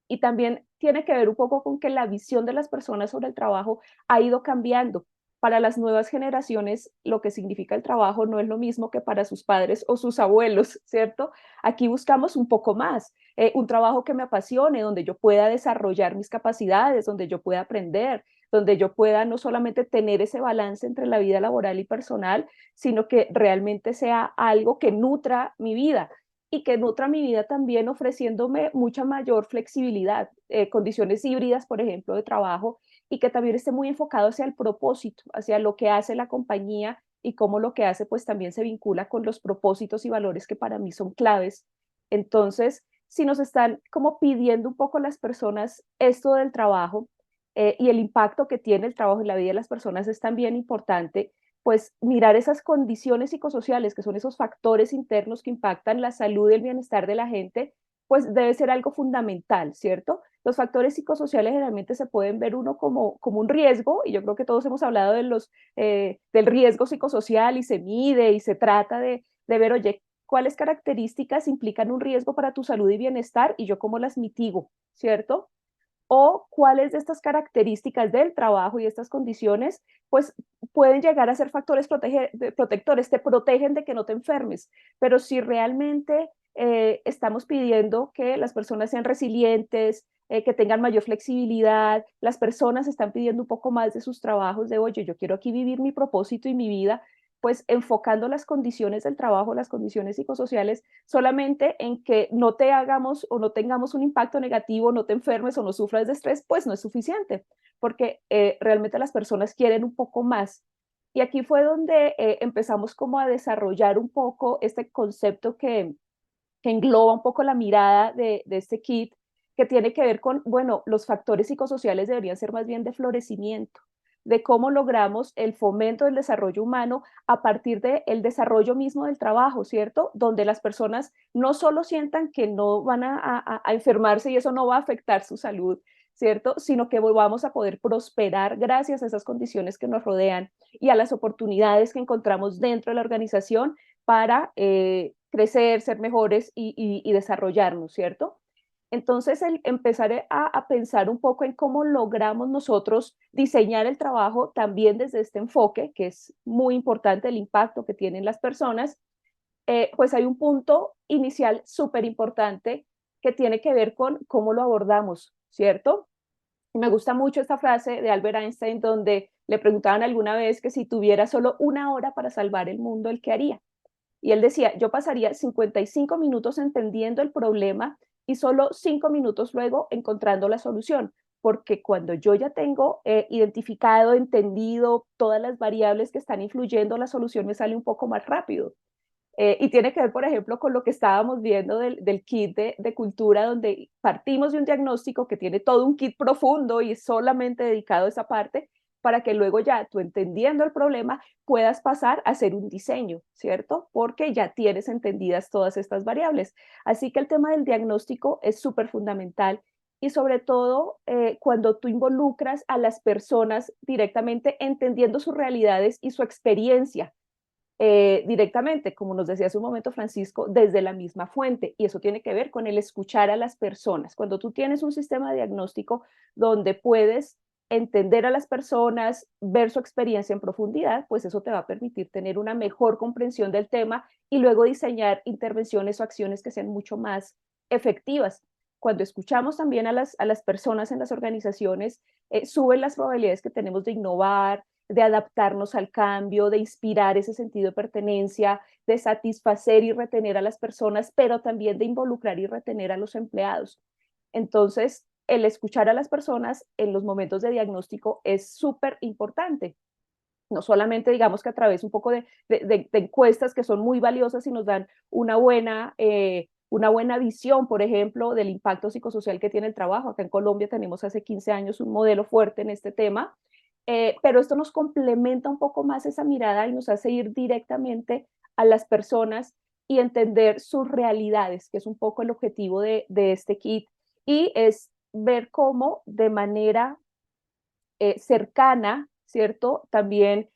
Y también tiene que ver un poco con que la visión de las personas sobre el trabajo ha ido cambiando. Para las nuevas generaciones, lo que significa el trabajo no es lo mismo que para sus padres o sus abuelos, ¿cierto? Aquí buscamos un poco más, un trabajo que me apasione, donde yo pueda desarrollar mis capacidades, donde yo pueda aprender, donde yo pueda no solamente tener ese balance entre la vida laboral y personal, sino que realmente sea algo que nutra mi vida y que nutra mi vida también ofreciéndome mucha mayor flexibilidad, condiciones híbridas, por ejemplo, de trabajo, y que también esté muy enfocado hacia el propósito, hacia lo que hace la compañía y cómo lo que hace pues también se vincula con los propósitos y valores que para mí son claves. Entonces, si nos están como pidiendo un poco las personas esto del trabajo y el impacto que tiene el trabajo en la vida de las personas es también importante, pues mirar esas condiciones psicosociales, que son esos factores internos que impactan la salud y el bienestar de la gente, pues debe ser algo fundamental, ¿cierto? Los factores psicosociales generalmente se pueden ver uno como un riesgo, y yo creo que todos hemos hablado del riesgo psicosocial y se mide y se trata de ver, oye, cuáles características implican un riesgo para tu salud y bienestar y yo cómo las mitigo, ¿cierto? O cuáles de estas características del trabajo y estas condiciones, pues pueden llegar a ser factores protectores, te protegen de que no te enfermes, pero si realmente estamos pidiendo que las personas sean resilientes, que tengan mayor flexibilidad, las personas están pidiendo un poco más de sus trabajos, de oye, yo quiero aquí vivir mi propósito y mi vida, pues enfocando las condiciones del trabajo, las condiciones psicosociales, solamente en que no te hagamos o no tengamos un impacto negativo, no te enfermes o no sufras de estrés, pues no es suficiente, porque realmente las personas quieren un poco más. Y aquí fue donde empezamos como a desarrollar un poco este concepto que engloba un poco la mirada de este kit, que tiene que ver con, bueno, los factores psicosociales deberían ser más bien de florecimiento, de cómo logramos el fomento del desarrollo humano a partir del desarrollo mismo del trabajo, ¿cierto? Donde las personas no solo sientan que no van a enfermarse y eso no va a afectar su salud, ¿cierto? Sino que volvamos a poder prosperar gracias a esas condiciones que nos rodean y a las oportunidades que encontramos dentro de la organización para crecer, ser mejores y desarrollarnos, ¿cierto? Entonces, el empezar a pensar un poco en cómo logramos nosotros diseñar el trabajo también desde este enfoque, que es muy importante el impacto que tienen las personas, pues hay un punto inicial súper importante que tiene que ver con cómo lo abordamos, ¿cierto? Y me gusta mucho esta frase de Albert Einstein donde le preguntaban alguna vez que si tuviera solo una hora para salvar el mundo, ¿el qué haría? Y él decía, yo pasaría 55 minutos entendiendo el problema y solo 5 minutos luego encontrando la solución, porque cuando yo ya tengo identificado, entendido todas las variables que están influyendo, la solución me sale un poco más rápido. Y tiene que ver, por ejemplo, con lo que estábamos viendo del kit de cultura, donde partimos de un diagnóstico que tiene todo un kit profundo y solamente dedicado a esa parte, para que luego ya tú entendiendo el problema puedas pasar a hacer un diseño, ¿cierto? Porque ya tienes entendidas todas estas variables. Así que el tema del diagnóstico es súper fundamental y sobre todo cuando tú involucras a las personas directamente entendiendo sus realidades y su experiencia directamente, como nos decía hace un momento Francisco, desde la misma fuente. Y eso tiene que ver con el escuchar a las personas. Cuando tú tienes un sistema de diagnóstico donde puedes entender a las personas, ver su experiencia en profundidad, pues eso te va a permitir tener una mejor comprensión del tema y luego diseñar intervenciones o acciones que sean mucho más efectivas. Cuando escuchamos también a las personas en las organizaciones, suben las probabilidades que tenemos de innovar, de adaptarnos al cambio, de inspirar ese sentido de pertenencia, de satisfacer y retener a las personas, pero también de involucrar y retener a los empleados. Entonces, el escuchar a las personas en los momentos de diagnóstico es súper importante. No solamente digamos que a través un poco de encuestas que son muy valiosas y nos dan una buena visión, por ejemplo, del impacto psicosocial que tiene el trabajo. Acá en Colombia tenemos hace 15 años un modelo fuerte en este tema, pero esto nos complementa un poco más esa mirada y nos hace ir directamente a las personas y entender sus realidades, que es un poco el objetivo de este kit, y es ver cómo de manera cercana, ¿cierto? También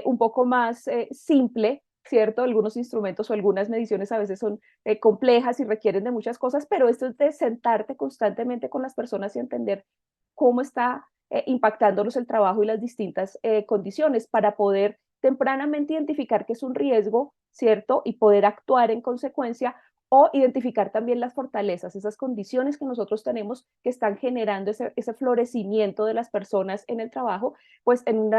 un poco más simple, ¿cierto? Algunos instrumentos o algunas mediciones a veces son complejas y requieren de muchas cosas, pero esto es de sentarte constantemente con las personas y entender cómo está impactándolos el trabajo y las distintas condiciones para poder tempranamente identificar que es un riesgo, ¿cierto? Y poder actuar en consecuencia o identificar también las fortalezas, esas condiciones que nosotros tenemos que están generando ese florecimiento de las personas en el trabajo, pues en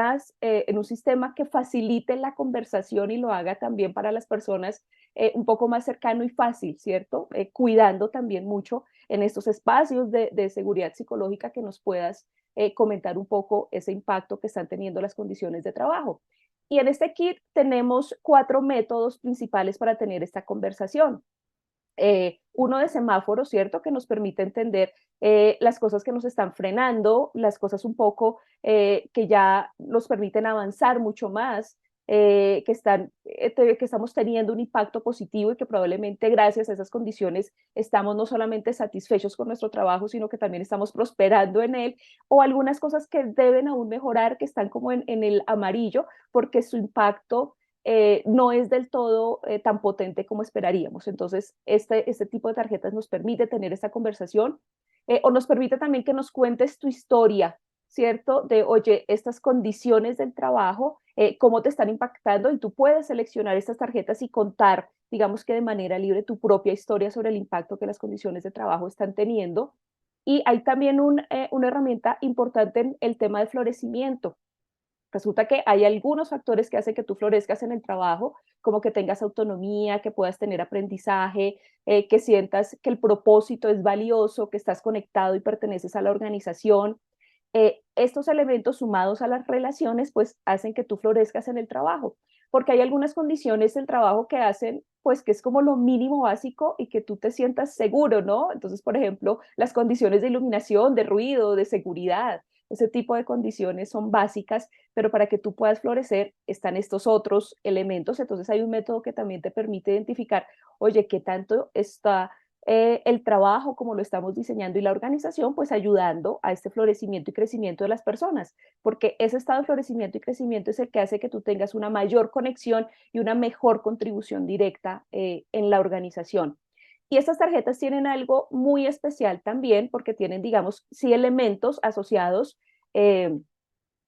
un sistema que facilite la conversación y lo haga también para las personas un poco más cercano y fácil, ¿cierto? Cuidando también mucho en estos espacios de seguridad psicológica que nos puedas comentar un poco ese impacto que están teniendo las condiciones de trabajo. Y en este kit tenemos 4 métodos principales para tener esta conversación. Uno de semáforo, ¿cierto? Que nos permite entender las cosas que nos están frenando, las cosas un poco que ya nos permiten avanzar mucho más, que estamos teniendo un impacto positivo y que probablemente gracias a esas condiciones estamos no solamente satisfechos con nuestro trabajo, sino que también estamos prosperando en él, o algunas cosas que deben aún mejorar, que están como en el amarillo, porque su impacto no es del todo tan potente como esperaríamos. Entonces, este tipo de tarjetas nos permite tener esta conversación o nos permite también que nos cuentes tu historia, ¿cierto? De, oye, estas condiciones del trabajo, cómo te están impactando y tú puedes seleccionar estas tarjetas y contar, digamos que de manera libre, tu propia historia sobre el impacto que las condiciones de trabajo están teniendo. Y hay también una herramienta importante en el tema de florecimiento. Resulta que hay algunos factores que hacen que tú florezcas en el trabajo, como que tengas autonomía, que puedas tener aprendizaje, que sientas que el propósito es valioso, que estás conectado y perteneces a la organización. Estos elementos sumados a las relaciones, pues hacen que tú florezcas en el trabajo, porque hay algunas condiciones del trabajo que hacen, pues que es como lo mínimo básico y que tú te sientas seguro, ¿no? Entonces, por ejemplo, las condiciones de iluminación, de ruido, de seguridad, ese tipo de condiciones son básicas, pero para que tú puedas florecer están estos otros elementos. Entonces hay un método que también te permite identificar, oye, qué tanto está el trabajo como lo estamos diseñando y la organización, pues ayudando a este florecimiento y crecimiento de las personas, porque ese estado de florecimiento y crecimiento es el que hace que tú tengas una mayor conexión y una mejor contribución directa en la organización. Y estas tarjetas tienen algo muy especial también porque tienen, digamos, sí elementos asociados eh,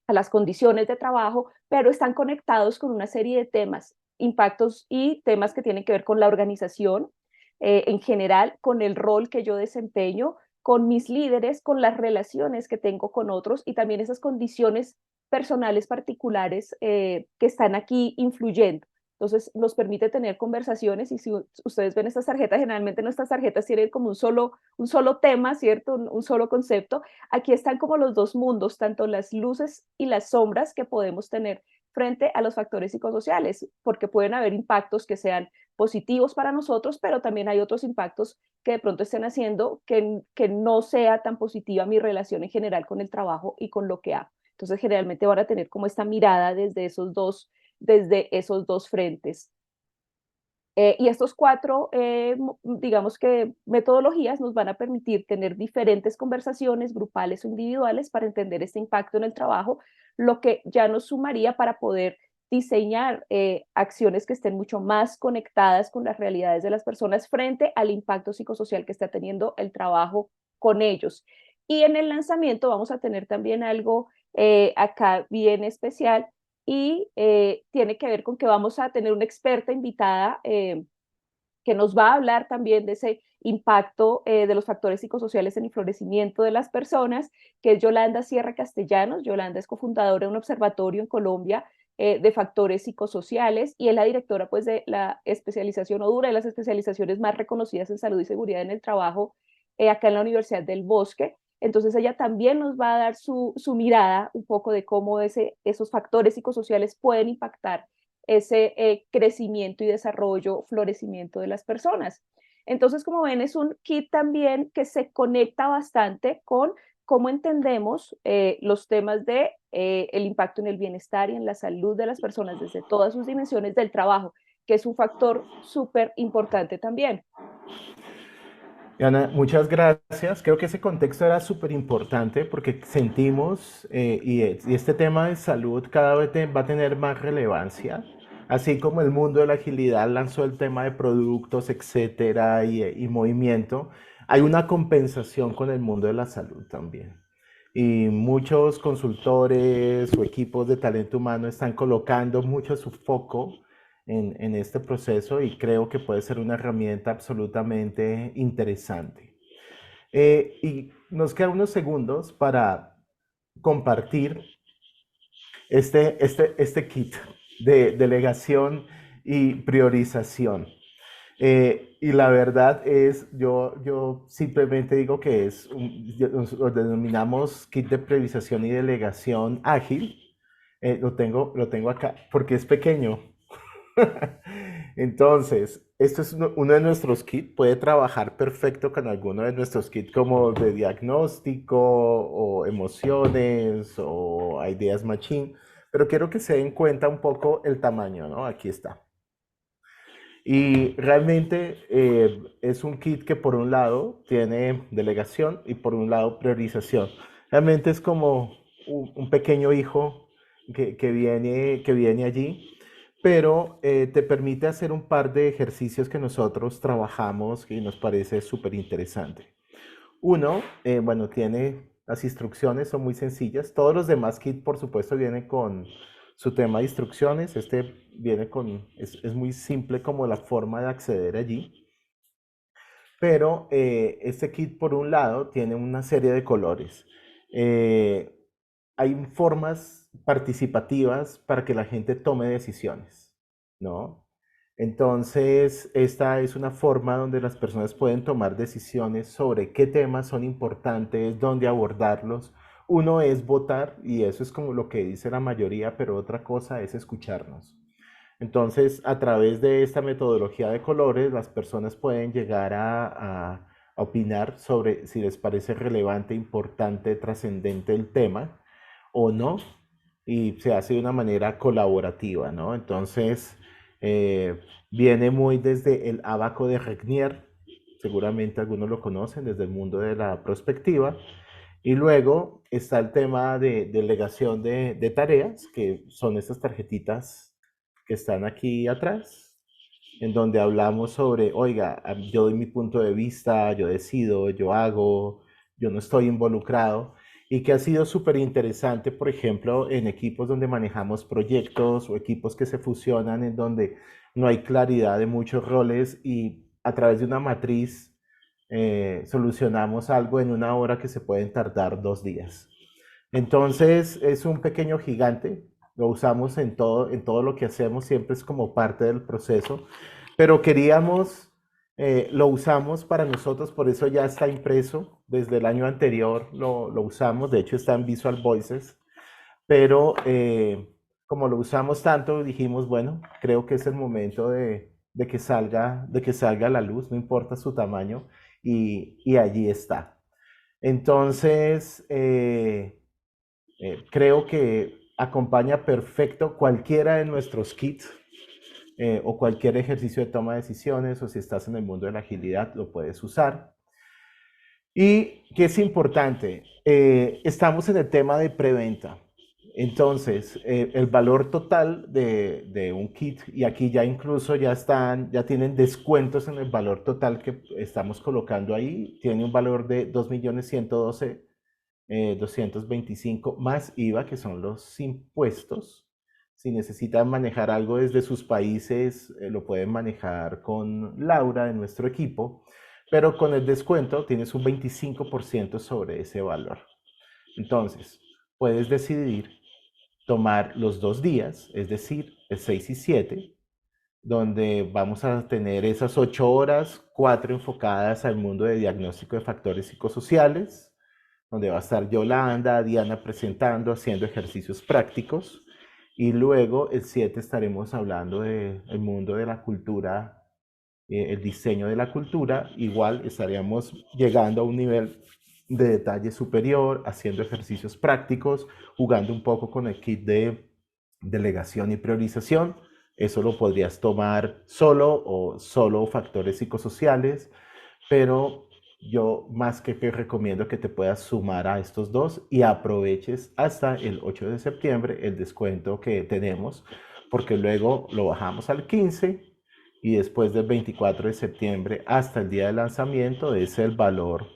a las condiciones de trabajo, pero están conectados con una serie de temas, impactos y temas que tienen que ver con la organización en general, con el rol que yo desempeño, con mis líderes, con las relaciones que tengo con otros y también esas condiciones personales particulares que están aquí influyendo. Entonces, nos permite tener conversaciones y si ustedes ven estas tarjetas, generalmente nuestras tarjetas tienen como un solo tema, ¿cierto? Un solo concepto. Aquí están como los dos mundos, tanto las luces y las sombras que podemos tener frente a los factores psicosociales, porque pueden haber impactos que sean positivos para nosotros, pero también hay otros impactos que de pronto estén haciendo que no sea tan positiva mi relación en general con el trabajo y con lo que hago. Entonces, generalmente van a tener como esta mirada desde esos dos frentes. Y estos cuatro, digamos que metodologías nos van a permitir tener diferentes conversaciones grupales o individuales para entender este impacto en el trabajo, lo que ya nos sumaría para poder diseñar acciones que estén mucho más conectadas con las realidades de las personas frente al impacto psicosocial que está teniendo el trabajo con ellos. Y en el lanzamiento vamos a tener también algo acá bien especial y tiene que ver con que vamos a tener una experta invitada que nos va a hablar también de ese impacto de los factores psicosociales en el florecimiento de las personas, que es Yolanda Sierra Castellanos. Yolanda es cofundadora de un observatorio en Colombia de factores psicosociales y es la directora pues de la especialización o una de las especializaciones más reconocidas en salud y seguridad en el trabajo acá en la Universidad del Bosque. Entonces ella también nos va a dar su mirada un poco de cómo esos factores psicosociales pueden impactar ese crecimiento y desarrollo, florecimiento de las personas. Entonces, como ven, es un kit también que se conecta bastante con cómo entendemos los temas de el impacto en el bienestar y en la salud de las personas desde todas sus dimensiones del trabajo, que es un factor súper importante también. Ana, muchas gracias. Creo que ese contexto era súper importante porque sentimos, y este tema de salud cada vez va a tener más relevancia, así como el mundo de la agilidad lanzó el tema de productos, etcétera, y movimiento, hay una compensación con el mundo de la salud también. Y muchos consultores o equipos de talento humano están colocando mucho su foco en este proceso y creo que puede ser una herramienta absolutamente interesante. Y nos quedan unos segundos para compartir este kit de delegación y priorización. Y la verdad es, yo simplemente digo que lo denominamos kit de priorización y delegación ágil. Lo tengo acá porque es pequeño. Entonces, esto es uno de nuestros kits. Puede trabajar perfecto con alguno de nuestros kits como de diagnóstico o emociones o ideas machine. Pero quiero que se den cuenta un poco el tamaño, ¿no? Aquí está. Y realmente es un kit que por un lado tiene delegación y por un lado priorización. Realmente es como un pequeño hijo que viene allí, pero te permite hacer un par de ejercicios que nosotros trabajamos y nos parece súper interesante. Uno, bueno, tiene las instrucciones, son muy sencillas. Todos los demás kits, por supuesto, vienen con su tema de instrucciones. Este viene es muy simple como la forma de acceder allí. Pero este kit, por un lado, tiene una serie de colores. Eh, Hay formas participativas para que la gente tome decisiones, ¿no? Entonces, esta es una forma donde las personas pueden tomar decisiones sobre qué temas son importantes, dónde abordarlos. Uno es votar y eso es como lo que dice la mayoría, pero otra cosa es escucharnos. Entonces, a través de esta metodología de colores, las personas pueden llegar a opinar sobre si les parece relevante, importante, trascendente el tema o no, y se hace de una manera colaborativa, ¿no? Entonces, viene muy desde el abaco de Regnier, seguramente algunos lo conocen, desde el mundo de la prospectiva, y luego está el tema de delegación de tareas, que son estas tarjetitas que están aquí atrás. en donde hablamos sobre, oiga, yo doy mi punto de vista, yo decido, yo hago, yo no estoy involucrado, y que ha sido súper interesante, por ejemplo, en equipos donde manejamos proyectos o equipos que se fusionan en donde no hay claridad de muchos roles y a través de una matriz solucionamos algo en una hora que se pueden tardar 2 días. Entonces es un pequeño gigante, lo usamos en todo lo que hacemos, siempre es como parte del proceso, pero queríamos, lo usamos para nosotros, por eso ya está impreso, desde el año anterior lo usamos, de hecho está en Visual Voices, pero como lo usamos tanto, dijimos, bueno, creo que es el momento de que salga a la luz, no importa su tamaño, y allí está. Entonces, creo que acompaña perfecto cualquiera de nuestros kits o cualquier ejercicio de toma de decisiones o si estás en el mundo de la agilidad lo puedes usar. Y que es importante, estamos en el tema de preventa. Entonces, el valor total de un kit, y aquí ya incluso ya tienen descuentos en el valor total que estamos colocando ahí, tiene un valor de 2.112.225 más IVA, que son los impuestos. Si necesitan manejar algo desde sus países, lo pueden manejar con Laura de nuestro equipo, pero con el descuento tienes un 25% sobre ese valor. Entonces, puedes decidir tomar los 2 días, es decir, el 6 y 7, donde vamos a tener esas 8 horas, 4 enfocadas al mundo de diagnóstico de factores psicosociales, donde va a estar Yolanda, Diana presentando, haciendo ejercicios prácticos. Y luego el 7 estaremos hablando del mundo de la cultura, el diseño de la cultura. Igual estaríamos llegando a un nivel de detalle superior, haciendo ejercicios prácticos, jugando un poco con el kit de delegación y priorización. Eso lo podrías tomar solo o solo factores psicosociales, pero yo más que recomiendo que te puedas sumar a estos dos y aproveches hasta el 8 de septiembre el descuento que tenemos, porque luego lo bajamos al 15 y después del 24 de septiembre hasta el día de lanzamiento es el valor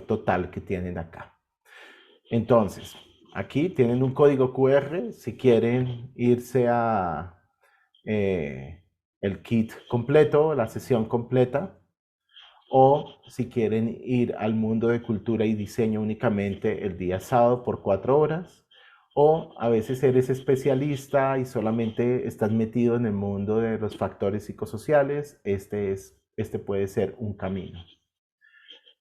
total que tienen acá. Entonces, aquí tienen un código QR si quieren irse a el kit completo, la sesión completa, o si quieren ir al mundo de cultura y diseño únicamente el día sábado por 4 horas, o a veces eres especialista y solamente estás metido en el mundo de los factores psicosociales, este puede ser un camino.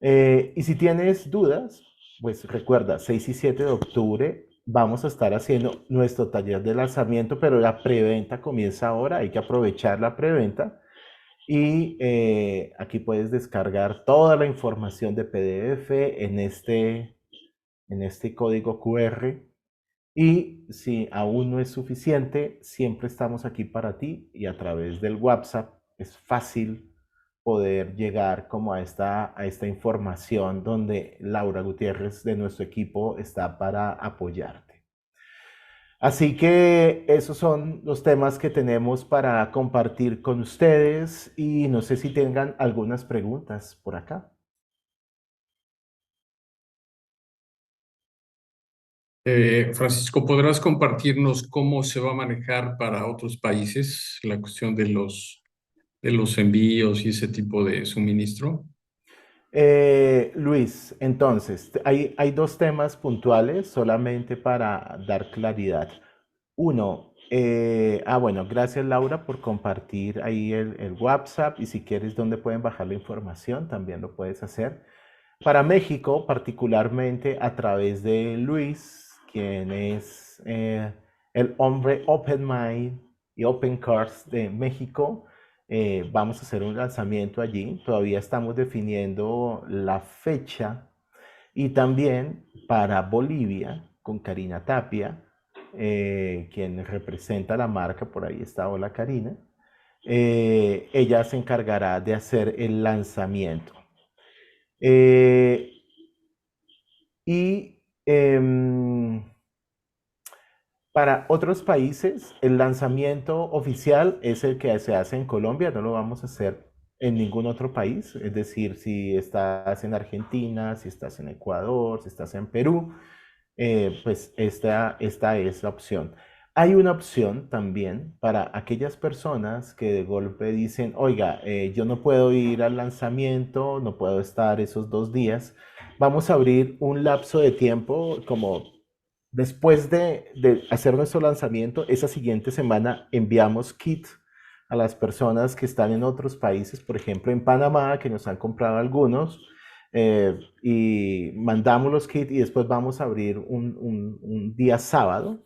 Y si tienes dudas, pues recuerda, 6 y 7 de octubre vamos a estar haciendo nuestro taller de lanzamiento, pero la preventa comienza ahora, hay que aprovechar la preventa. Y aquí puedes descargar toda la información de PDF en este código QR. Y si aún no es suficiente, siempre estamos aquí para ti y a través del WhatsApp es fácil poder llegar como a esta información donde Laura Gutiérrez de nuestro equipo está para apoyarte. Así que esos son los temas que tenemos para compartir con ustedes y no sé si tengan algunas preguntas por acá. Francisco, ¿podrás compartirnos cómo se va a manejar para otros países la cuestión de los envíos y ese tipo de suministro? Luis, entonces, hay dos temas puntuales solamente para dar claridad. Uno, bueno, gracias Laura por compartir ahí el WhatsApp y si quieres dónde pueden bajar la información, también lo puedes hacer. Para México, particularmente a través de Luis, quien es el hombre Open Mind y Open Cars de México, vamos a hacer un lanzamiento allí. Todavía estamos definiendo la fecha. Y también para Bolivia, con Karina Tapia, quien representa la marca, por ahí está, hola Karina, ella se encargará de hacer el lanzamiento. Y Para otros países, el lanzamiento oficial es el que se hace en Colombia, no lo vamos a hacer en ningún otro país. Es decir, si estás en Argentina, si estás en Ecuador, si estás en Perú, pues esta es la opción. Hay una opción también para aquellas personas que de golpe dicen, oiga, yo no puedo ir al lanzamiento, no puedo estar esos 2 días. Vamos a abrir un lapso de tiempo como después de hacer nuestro lanzamiento, esa siguiente semana enviamos kit a las personas que están en otros países, por ejemplo en Panamá, que nos han comprado algunos, y mandamos los kits y después vamos a abrir un día sábado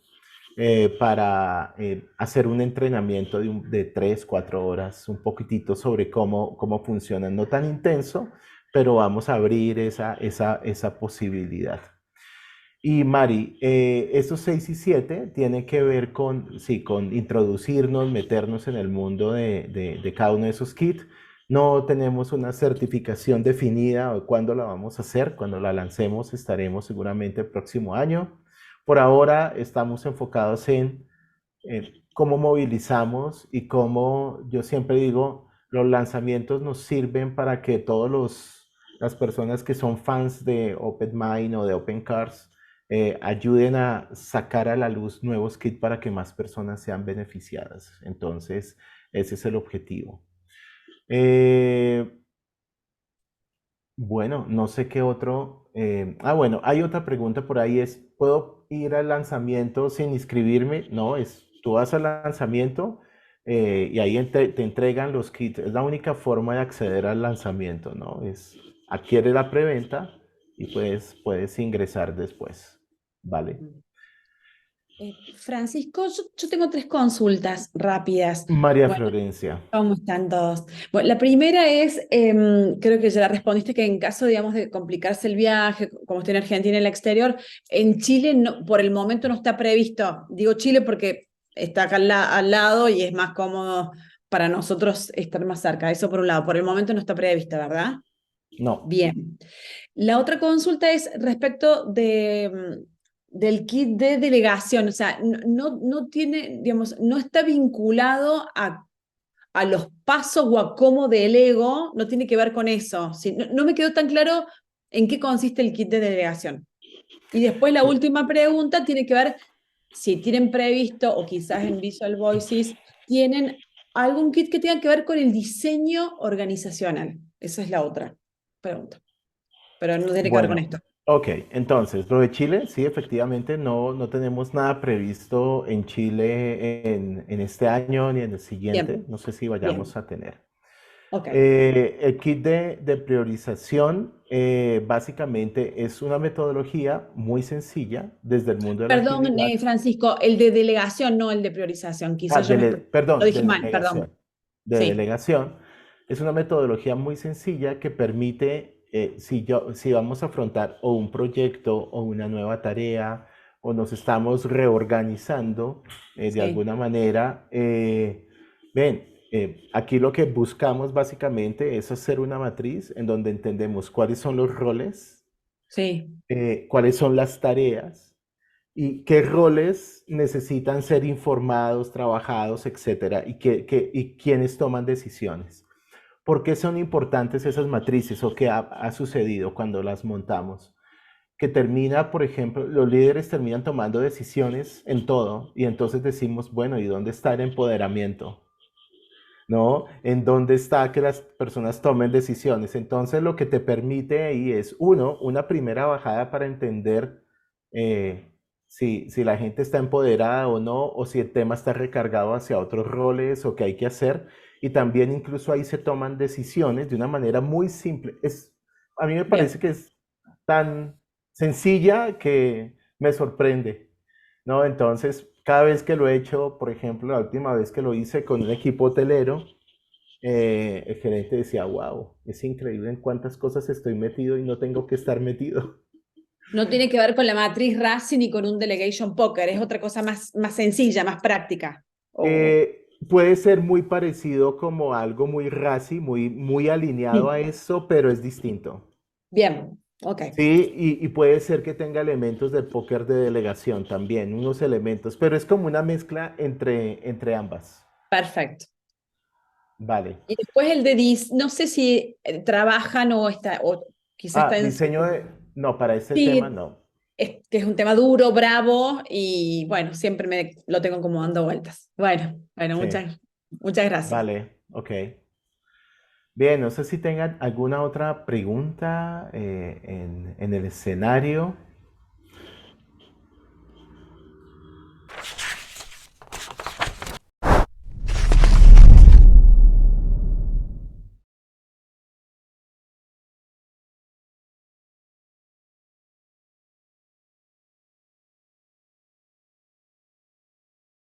para hacer un entrenamiento de 3, 4 horas, un poquitito sobre cómo funcionan, no tan intenso, pero vamos a abrir esa posibilidad. Y Mari, estos 6 y 7 tienen que ver con, sí, con introducirnos, meternos en el mundo de cada uno de esos kits. No tenemos una certificación definida o cuándo la vamos a hacer. Cuando la lancemos estaremos seguramente el próximo año. Por ahora estamos enfocados en cómo movilizamos y cómo, yo siempre digo, los lanzamientos nos sirven para que las personas que son fans de OpenMind o de OpenCars ayuden a sacar a la luz nuevos kits para que más personas sean beneficiadas. Entonces, ese es el objetivo. Eh, bueno, no sé qué otro. Bueno, hay otra pregunta por ahí, ¿puedo ir al lanzamiento sin inscribirme? No, tú vas al lanzamiento y ahí te entregan los kits. Es la única forma de acceder al lanzamiento, ¿no? Adquiere la preventa y puedes ingresar después, ¿vale? Francisco, yo tengo 3 consultas rápidas. María Bueno, Florencia. ¿cómo están todos? Bueno, la primera es, creo que ya la respondiste, que en caso, digamos, de complicarse el viaje, como estoy en Argentina y en el exterior, en Chile por el momento no está previsto. Digo Chile porque está acá al lado y es más cómodo para nosotros estar más cerca. Eso por un lado. Por el momento no está previsto, ¿verdad? No. Bien. La otra consulta es respecto del kit de delegación. O sea, no tiene, digamos, no está vinculado a los pasos o a cómo delego, no tiene que ver con eso. ¿Sí? No me quedó tan claro en qué consiste el kit de delegación. Y después la última pregunta tiene que ver si tienen previsto, o quizás en Visual Voices, tienen algún kit que tenga que ver con el diseño organizacional. Esa es la otra pregunta. Pero no tiene que ver con Bueno, esto. ok, entonces, lo de Chile, sí, efectivamente, no tenemos nada previsto en Chile en este año ni en el siguiente. Bien, No sé si bien. vayamos a tener. Ok. El kit de priorización básicamente es una metodología muy sencilla desde el mundo de la Perdón, agilidad. Francisco, el de delegación, no el de priorización. Quizás yo lo Perdón, dije de mal, perdón. delegación. De Sí, delegación. Es una metodología muy sencilla que permite, si vamos a afrontar o un proyecto o una nueva tarea o nos estamos reorganizando de sí, alguna manera, aquí lo que buscamos básicamente es hacer una matriz en donde entendemos cuáles son los roles, sí. cuáles son las tareas y qué roles necesitan ser informados, trabajados, etcétera, y quiénes toman decisiones. ¿Por qué son importantes esas matrices o qué ha sucedido cuando las montamos? Que termina, por ejemplo, los líderes terminan tomando decisiones en todo y entonces decimos, bueno, ¿y dónde está el empoderamiento? ¿No? ¿En dónde está que las personas tomen decisiones? Entonces lo que te permite ahí es, una primera bajada para entender si la gente está empoderada o no, o si el tema está recargado hacia otros roles o qué hay que hacer. Y también incluso ahí se toman decisiones de una manera muy simple. A mí me parece Bien. que es tan sencilla que me sorprende. ¿No? Entonces, cada vez que lo he hecho, por ejemplo, la última vez que lo hice con un equipo hotelero, el gerente decía, wow, es increíble en cuántas cosas estoy metido y no tengo que estar metido. No tiene que ver con la matriz RACI ni con un delegation poker, es otra cosa más sencilla, más práctica. Puede ser muy parecido como algo muy RACI, muy alineado a Sí. eso, pero es distinto. Bien, Ok, Sí, y puede ser que tenga elementos del póker de delegación también, unos elementos, pero es como una mezcla entre ambas. perfecto. Vale. Y después el de no sé si trabajan o está, o quizás está Ah, en diseño de... No, para este tema sí, no. que es un tema duro, bravo, y bueno, siempre lo tengo como dando vueltas. Bueno, Sí, muchas gracias. vale, ok. Bien, no sé si tengan alguna otra pregunta en el escenario.